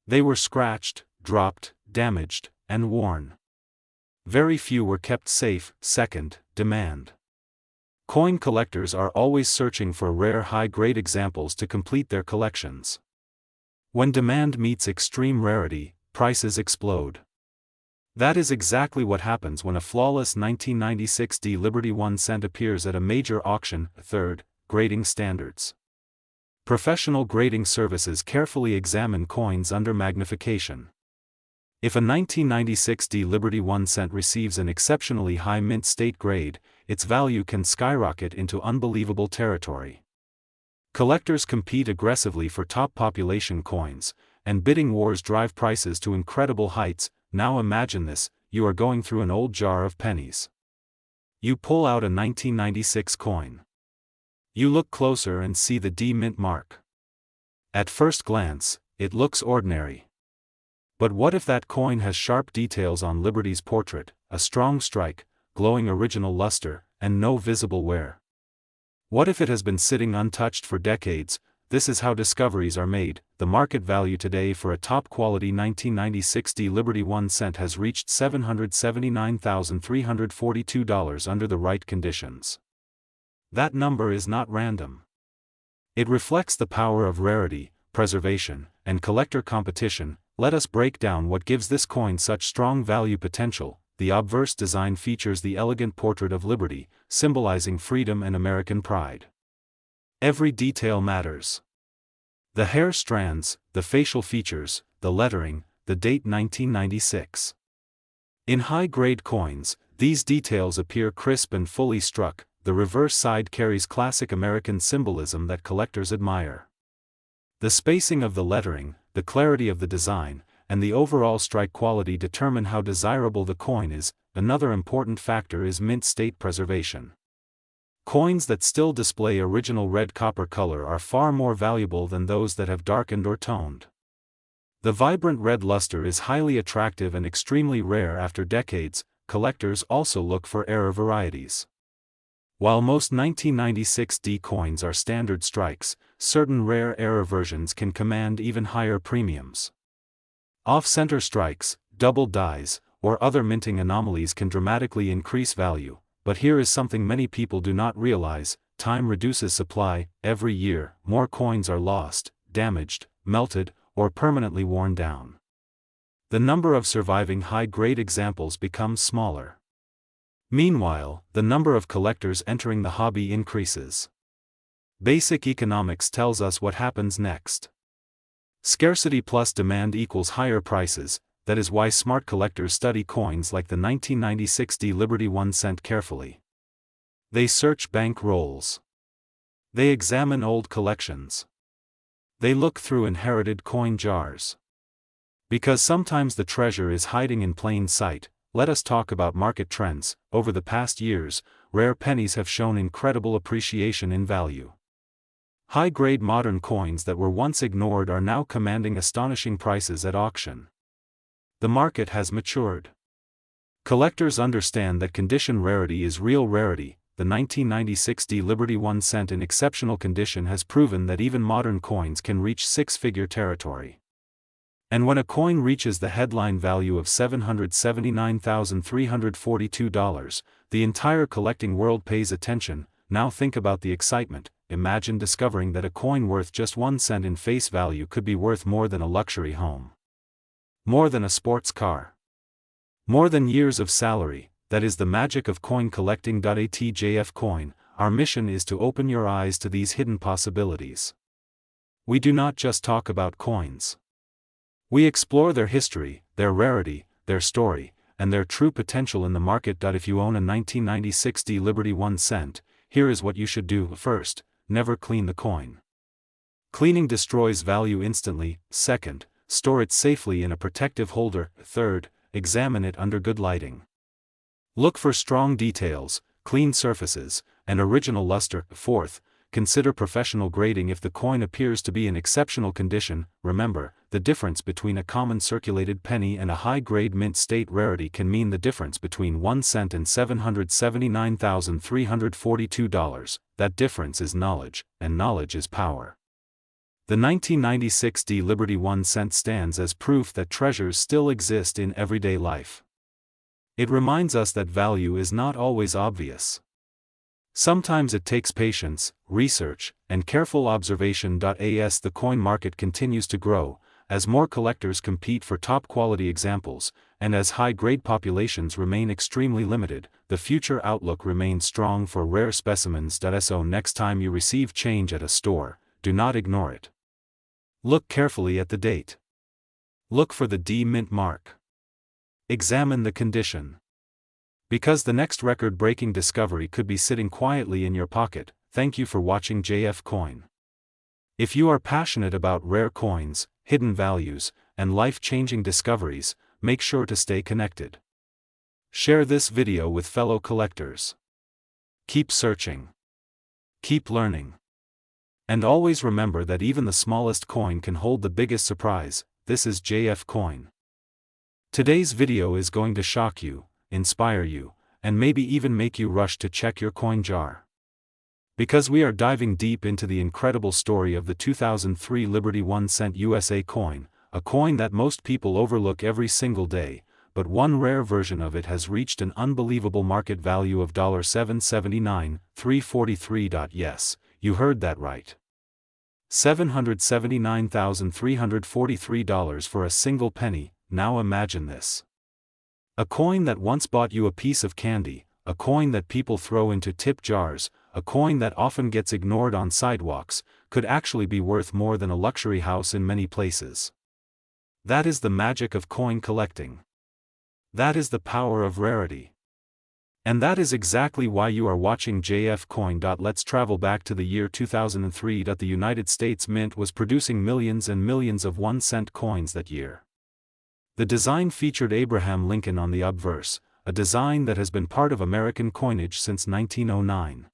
They were scratched, dropped, damaged, and worn. Very few were kept safe. Second, demand. Coin collectors are always searching for rare high-grade examples to complete their collections. When demand meets extreme rarity, prices explode. That is exactly what happens when a flawless 1996D Liberty 1 cent appears at a major auction. Third, grading standards. Professional grading services carefully examine coins under magnification. If a 1996D Liberty 1 cent receives an exceptionally high mint state grade, its value can skyrocket into unbelievable territory. Collectors compete aggressively for top population coins, and bidding wars drive prices to incredible heights. Now imagine this: you are going through an old jar of pennies. You pull out a 1996 coin. You look closer and see the D Mint mark. At first glance, it looks ordinary. But what if that coin has sharp details on Liberty's portrait, a strong strike, glowing original luster, and no visible wear? What if it has been sitting untouched for decades? This is how discoveries are made. The market value today for a top-quality 1996D Liberty 1 cent has reached $779,342 under the right conditions. That number is not random. It reflects the power of rarity, preservation, and collector competition. Let us break down what gives this coin such strong value potential. The obverse design features the elegant portrait of Liberty, symbolizing freedom and American pride. Every detail matters. The hair strands, the facial features, the lettering, the date 1996. In high-grade coins, these details appear crisp and fully struck. the reverse side carries classic American symbolism that collectors admire. The spacing of the lettering, the clarity of the design, and the overall strike quality determine how desirable the coin is. Another important factor is mint state preservation. Coins that still display original red copper color are far more valuable than those that have darkened or toned. The vibrant red luster is highly attractive and extremely rare after decades. Collectors also look for rarer varieties. While most 1996D coins are standard strikes, certain rare error versions can command even higher premiums. Off-center strikes, double dies, or other minting anomalies can dramatically increase value, but here is something many people do not realize: time reduces supply. Every year, more coins are lost, damaged, melted, or permanently worn down. The number of surviving high-grade examples becomes smaller. Meanwhile, the number of collectors entering the hobby increases. Basic economics tells us what happens next. Scarcity plus demand equals higher prices. That is why smart collectors study coins like the 1996D Liberty 1 cent carefully. They search bank rolls. They examine old collections. They look through inherited coin jars. Because sometimes the treasure is hiding in plain sight, let us talk about market trends. Over the past years, rare pennies have shown incredible appreciation in value. High-grade modern coins that were once ignored are now commanding astonishing prices at auction. The market has matured. Collectors understand that condition rarity is real rarity. The 1996D Liberty 1 cent in exceptional condition has proven that even modern coins can reach six-figure territory. And when a coin reaches the headline value of $779,342, the entire collecting world pays attention. Now think about the excitement. Imagine discovering that a coin worth just 1 cent in face value could be worth more than a luxury home. More than a sports car. More than years of salary. That is the magic of coin collecting. ATJF Coin, our mission is to open your eyes to these hidden possibilities. We do not just talk about coins. We explore their history, their rarity, their story, and their true potential in the market. If you own a 1996D Liberty 1 cent, here is what you should do. First, never clean the coin. Cleaning destroys value instantly. Second, store it safely in a protective holder. Third, examine it under good lighting. Look for strong details, clean surfaces, and original luster. Fourth, consider professional grading if the coin appears to be in exceptional condition. Remember, the difference between a common circulated penny and a high-grade mint state rarity can mean the difference between 1 cent and $779,342. That difference is knowledge, and knowledge is power. The 1996D Liberty 1 cent stands as proof that treasures still exist in everyday life. It reminds us that value is not always obvious. Sometimes it takes patience, research, and careful observation. As the coin market continues to grow, as more collectors compete for top-quality examples, and as high-grade populations remain extremely limited, the future outlook remains strong for rare specimens. So next time you receive change at a store, do not ignore it. Look carefully at the date. Look for the D mint mark. Examine the condition. Because the next record-breaking discovery could be sitting quietly in your pocket. Thank you for watching JF Coin. If you are passionate about rare coins, hidden values, and life-changing discoveries, make sure to stay connected. Share this video with fellow collectors. Keep searching. Keep learning. And always remember that even the smallest coin can hold the biggest surprise. This is JF Coin. Today's video is going to shock you, inspire you, and maybe even make you rush to check your coin jar. Because we are diving deep into the incredible story of the 2003 Liberty 1 cent USA coin, a coin that most people overlook every single day, but one rare version of it has reached an unbelievable market value of $779,343. Yes, you heard that right. $779,343 for a single penny. Now imagine this. A coin that once bought you a piece of candy, a coin that people throw into tip jars, a coin that often gets ignored on sidewalks, could actually be worth more than a luxury house in many places. That is the magic of coin collecting. That is the power of rarity. And that is exactly why you are watching JF Coin. Let's travel back to the year 2003. The United States Mint was producing millions and millions of 1-cent coins that year. The design featured Abraham Lincoln on the obverse, a design that has been part of American coinage since 1909.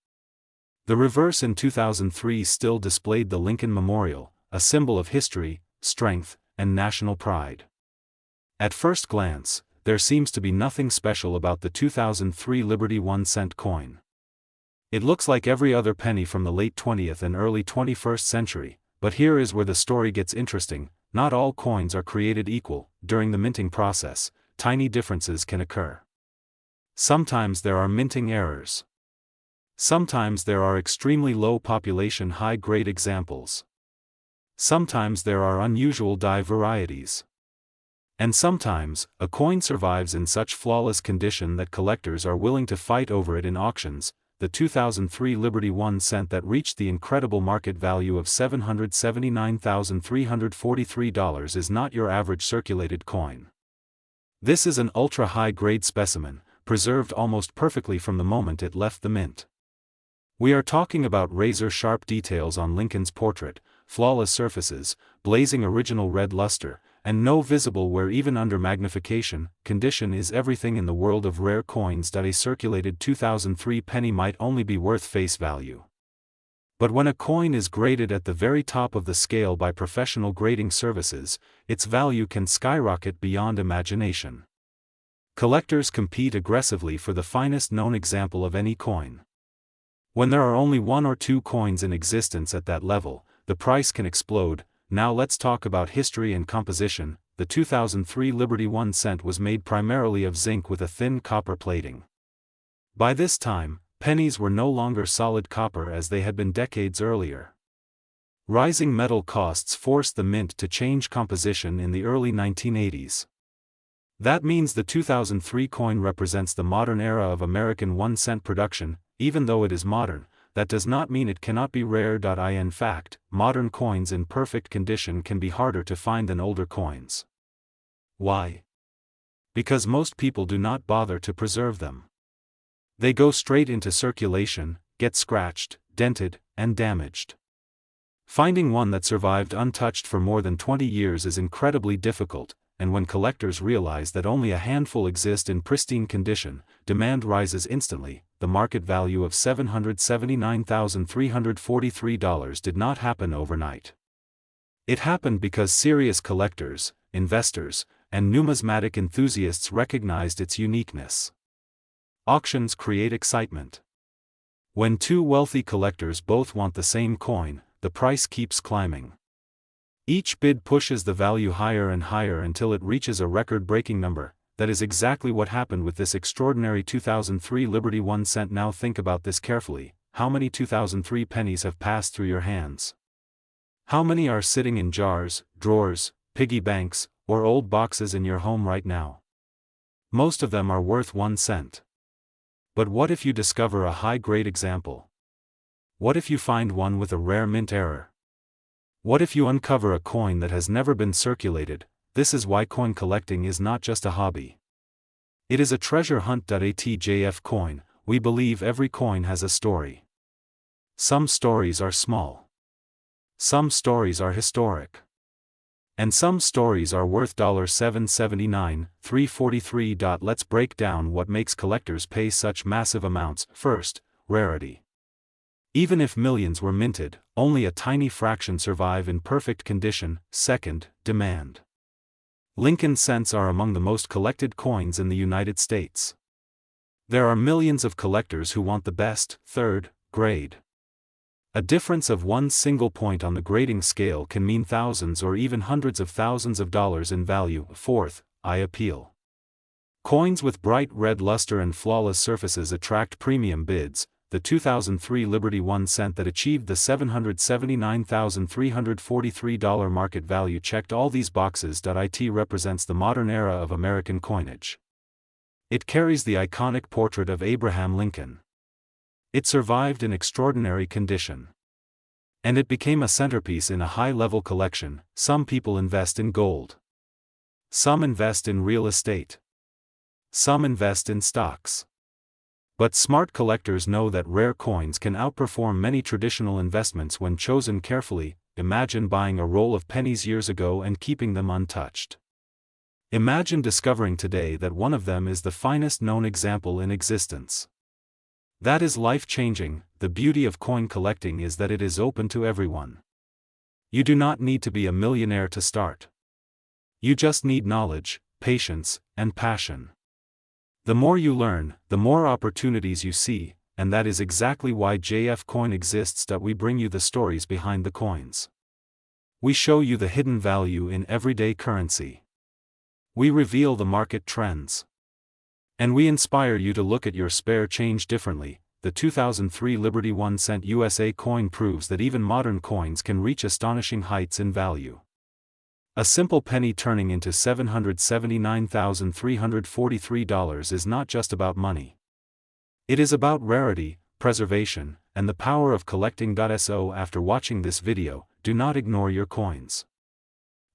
The reverse in 2003 still displayed the Lincoln Memorial, a symbol of history, strength, and national pride. At first glance, there seems to be nothing special about the 2003 Liberty 1-cent coin. It looks like every other penny from the late 20th and early 21st century, but here is where the story gets interesting. Not all coins are created equal. During the minting process, tiny differences can occur. Sometimes there are minting errors. Sometimes there are extremely low population high-grade examples. Sometimes there are unusual die varieties. And sometimes, a coin survives in such flawless condition that collectors are willing to fight over it in auctions. The 2003 Liberty 1-cent that reached the incredible market value of $779,343 is not your average circulated coin. This is an ultra-high-grade specimen, preserved almost perfectly from the moment it left the mint. We are talking about razor-sharp details on Lincoln's portrait, flawless surfaces, blazing original red luster, and no visible wear even under magnification. Condition is everything in the world of rare coins. A circulated 2003 penny might only be worth face value. But when a coin is graded at the very top of the scale by professional grading services, its value can skyrocket beyond imagination. Collectors compete aggressively for the finest known example of any coin. When there are only one or two coins in existence at that level, the price can explode. Now let's talk about history and composition. The 2003 Liberty 1-cent was made primarily of zinc with a thin copper plating. By this time, pennies were no longer solid copper as they had been decades earlier. Rising metal costs forced the mint to change composition in the early 1980s. That means the 2003 coin represents the modern era of American 1-cent production. Even though it is modern, that does not mean it cannot be rare. In fact, modern coins in perfect condition can be harder to find than older coins. Why? Because most people do not bother to preserve them. They go straight into circulation, get scratched, dented, and damaged. Finding one that survived untouched for more than 20 years is incredibly difficult, and when collectors realize that only a handful exist in pristine condition, demand rises instantly. The market value of $779,343 did not happen overnight. It happened because serious collectors, investors, and numismatic enthusiasts recognized its uniqueness. Auctions create excitement. When two wealthy collectors both want the same coin, the price keeps climbing. Each bid pushes the value higher and higher until it reaches a record-breaking number. That is exactly what happened with this extraordinary 2003 Liberty 1-cent. Now think about this carefully. How many 2003 pennies have passed through your hands? How many are sitting in jars, drawers, piggy banks, or old boxes in your home right now? Most of them are worth 1 cent. But what if you discover a high-grade example? What if you find one with a rare mint error? What if you uncover a coin that has never been circulated? This is why coin collecting is not just a hobby. It is a treasure hunt. At JF Coin, we believe every coin has a story. Some stories are small. Some stories are historic. And some stories are worth $779,343. Let's break down what makes collectors pay such massive amounts. First, rarity. Even if millions were minted, only a tiny fraction survive in perfect condition. Second, demand. Lincoln cents are among the most collected coins in the United States. There are millions of collectors who want the best. Third, grade. A difference of one single point on the grading scale can mean thousands or even hundreds of thousands of dollars in value. Fourth, eye appeal. Coins with bright red luster and flawless surfaces attract premium bids. The 2003 Liberty 1-cent that achieved the $779,343 market value checked all these boxes. It represents the modern era of American coinage. It carries the iconic portrait of Abraham Lincoln. It survived in extraordinary condition. And it became a centerpiece in a high-level collection. Some people invest in gold. Some invest in real estate. Some invest in stocks. But smart collectors know that rare coins can outperform many traditional investments when chosen carefully. Imagine buying a roll of pennies years ago and keeping them untouched. Imagine discovering today that one of them is the finest known example in existence. That is life-changing. The beauty of coin collecting is that it is open to everyone. You do not need to be a millionaire to start. You just need knowledge, patience, and passion. The more you learn, the more opportunities you see, and that is exactly why JF Coin exists. We bring you the stories behind the coins. We show you the hidden value in everyday currency. We reveal the market trends. And we inspire you to look at your spare change differently. The 2003 Liberty 1 cent USA coin proves that even modern coins can reach astonishing heights in value. A simple penny turning into $779,343 is not just about money. It is about rarity, preservation, and the power of collecting. So after watching this video, do not ignore your coins.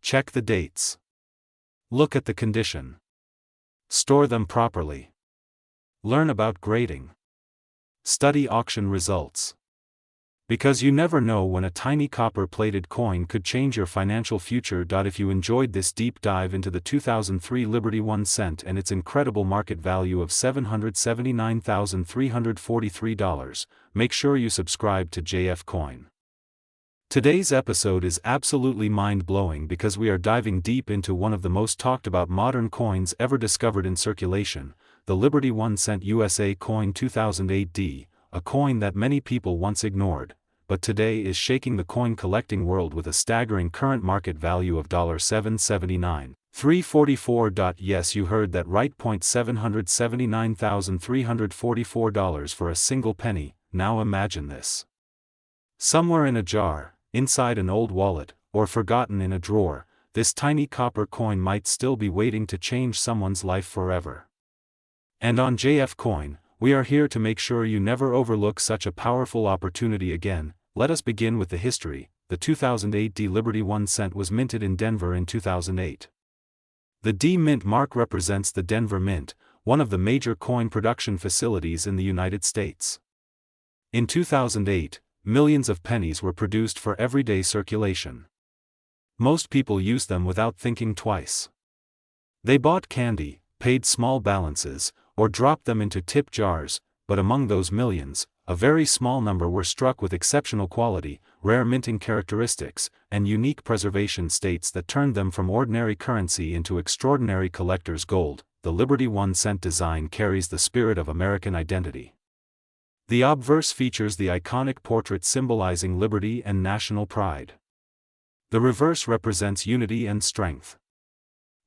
Check the dates. Look at the condition. Store them properly. Learn about grading. Study auction results. Because you never know when a tiny copper-plated coin could change your financial future. If you enjoyed this deep dive into the 2003 Liberty 1 cent and its incredible market value of $779,343, make sure you subscribe to JF Coin. Today's episode is absolutely mind-blowing because we are diving deep into one of the most talked about modern coins ever discovered in circulation, the Liberty 1 cent USA coin 2008D, a coin that many people once ignored, but today is shaking the coin collecting world with a staggering current market value of $779,344. Yes, you heard that right. $779,344 for a single penny. Now imagine this. Somewhere in a jar, inside an old wallet, or forgotten in a drawer, this tiny copper coin might still be waiting to change someone's life forever. And on JF Coin, we are here to make sure you never overlook such a powerful opportunity again. Let us begin with the history. The 2008 D Liberty 1 cent was minted in Denver in 2008. The D Mint mark represents the Denver Mint, one of the major coin production facilities in the United States. In 2008, millions of pennies were produced for everyday circulation. Most people used them without thinking twice. They bought candy, paid small balances, or dropped them into tip jars, but among those millions, a very small number were struck with exceptional quality, rare minting characteristics, and unique preservation states that turned them from ordinary currency into extraordinary collector's gold. The Liberty 1 cent design carries the spirit of American identity. The obverse features the iconic portrait symbolizing liberty and national pride. The reverse represents unity and strength.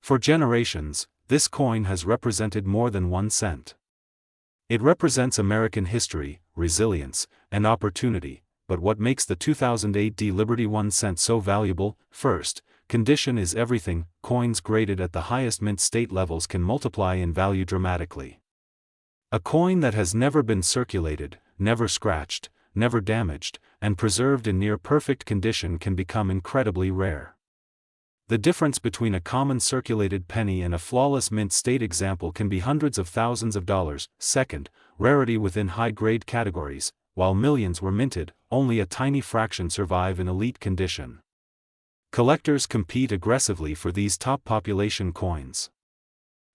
For generations, this coin has represented more than 1 cent. It represents American history, resilience, and opportunity. But what makes the 2008 D Liberty 1 cent so valuable? First, condition is everything. Coins graded at the highest mint state levels can multiply in value dramatically. A coin that has never been circulated, never scratched, never damaged, and preserved in near-perfect condition can become incredibly rare. The difference between a common circulated penny and a flawless mint state example can be hundreds of thousands of dollars. Second, rarity within high-grade categories. While millions were minted, only a tiny fraction survive in elite condition. Collectors compete aggressively for these top population coins.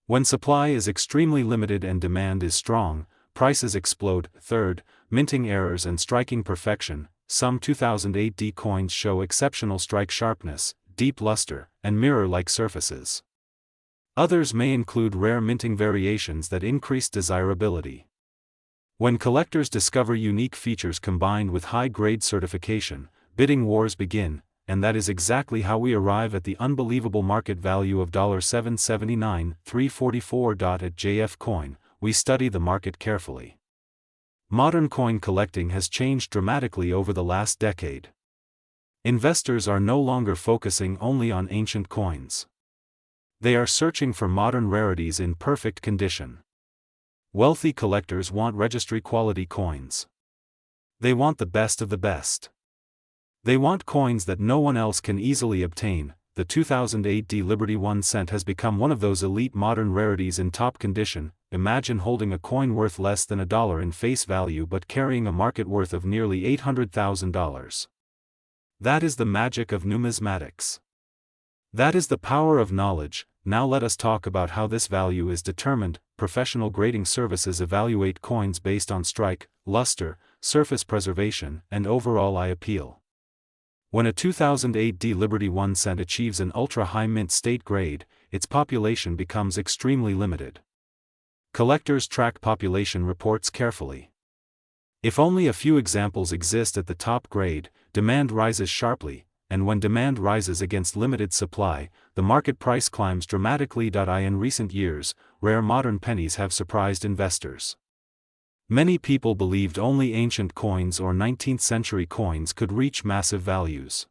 When supply is extremely limited and demand is strong, prices explode. Third, minting errors and striking perfection. Some 2008 D coins show exceptional strike sharpness, deep luster, and mirror-like surfaces. Others may include rare minting variations that increase desirability. When collectors discover unique features combined with high-grade certification, bidding wars begin, and that is exactly how we arrive at the unbelievable market value of $779,344. At JF Coin, we study the market carefully. Modern coin collecting has changed dramatically over the last decade. Investors are no longer focusing only on ancient coins. They are searching for modern rarities in perfect condition. Wealthy collectors want registry-quality coins. They want the best of the best. They want coins that no one else can easily obtain. The 2008 D Liberty 1 cent has become one of those elite modern rarities in top condition. imagine holding a coin worth less than $1 in face value but carrying a market worth of nearly $800,000. That is the magic of numismatics. That is the power of knowledge. Now let us talk about how this value is determined. Professional grading services evaluate coins based on strike, luster, surface preservation, and overall eye appeal. When a 2008 D Liberty 1 cent achieves an ultra-high mint state grade, its population becomes extremely limited. Collectors track population reports carefully. If only a few examples exist at the top grade, demand rises sharply, and when demand rises against limited supply, the market price climbs dramatically. In recent years, rare modern pennies have surprised investors. Many people believed only ancient coins or 19th-century coins could reach massive values.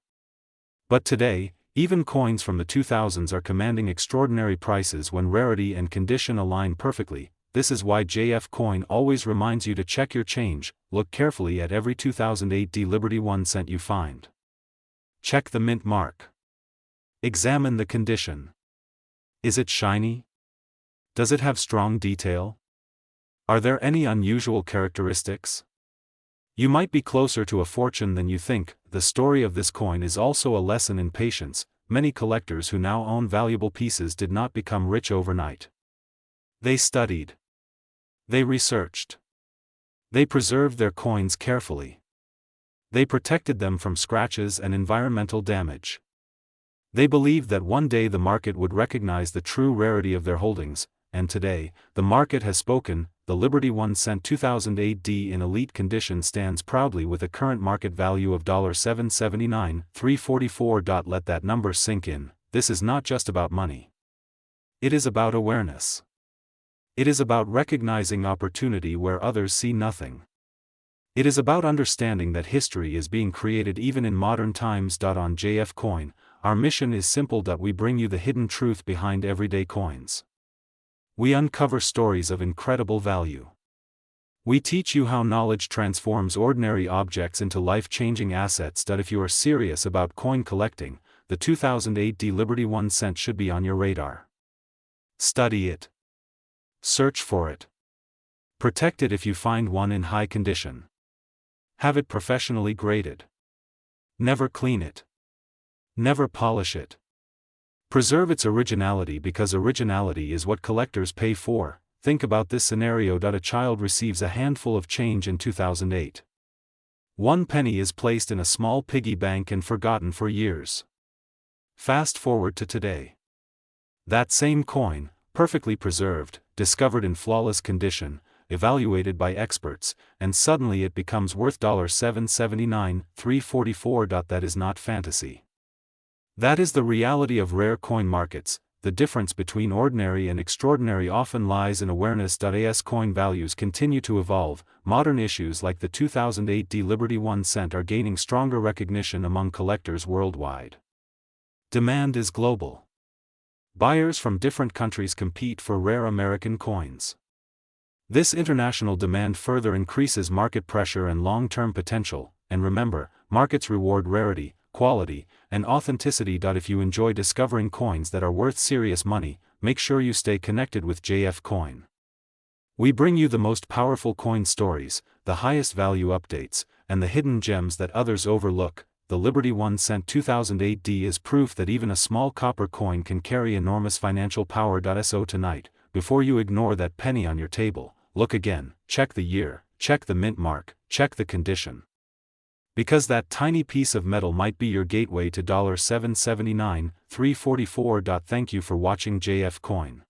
But today, even coins from the 2000s are commanding extraordinary prices when rarity and condition align perfectly. This is why JF Coin always reminds you to check your change. Look carefully at every 2008 D Liberty 1 cent you find. Check the mint mark. Examine the condition. Is it shiny? Does it have strong detail? Are there any unusual characteristics? You might be closer to a fortune than you think. The story of this coin is also a lesson in patience. Many collectors who now own valuable pieces did not become rich overnight. They studied. They researched. They preserved their coins carefully. They protected them from scratches and environmental damage. They believed that one day the market would recognize the true rarity of their holdings, and today, the market has spoken. The Liberty 1 cent 2008 D in elite condition stands proudly with a current market value of $779,344. Let that number sink in. This is not just about money. It is about awareness. It is about recognizing opportunity where others see nothing. It is about understanding that history is being created even in modern times. On JF Coin, our mission is simple. We bring you the hidden truth behind everyday coins. We uncover stories of incredible value. We teach you how knowledge transforms ordinary objects into life-changing assets. If you are serious about coin collecting, the 2008 D Liberty 1 cent should be on your radar. Study it. Search for it. Protect it if you find one in high condition. Have it professionally graded. Never clean it. Never polish it. Preserve its originality, because originality is what collectors pay for. Think about this scenario. A child receives a handful of change in 2008. 1 penny is placed in a small piggy bank and forgotten for years. Fast forward to today. That same coin, perfectly preserved, discovered in flawless condition, evaluated by experts, and suddenly it becomes worth $779,344. That is not fantasy. That is the reality of rare coin markets. The difference between ordinary and extraordinary often lies in awareness. As coin values continue to evolve, modern issues like the 2008 D Liberty 1 cent are gaining stronger recognition among collectors worldwide. Demand is global. Buyers from different countries compete for rare American coins. This international demand further increases market pressure and long-term potential. And remember, markets reward rarity, quality, and authenticity. If you enjoy discovering coins that are worth serious money, make sure you stay connected with JF Coin. We bring you the most powerful coin stories, the highest value updates, and the hidden gems that others overlook. The Liberty 1 cent 2008 D is proof that even a small copper coin can carry enormous financial power. So tonight, before you ignore that penny on your table, look again, check the year, check the mint mark, check the condition. Because that tiny piece of metal might be your gateway to $779,344. Thank you for watching JF Coin.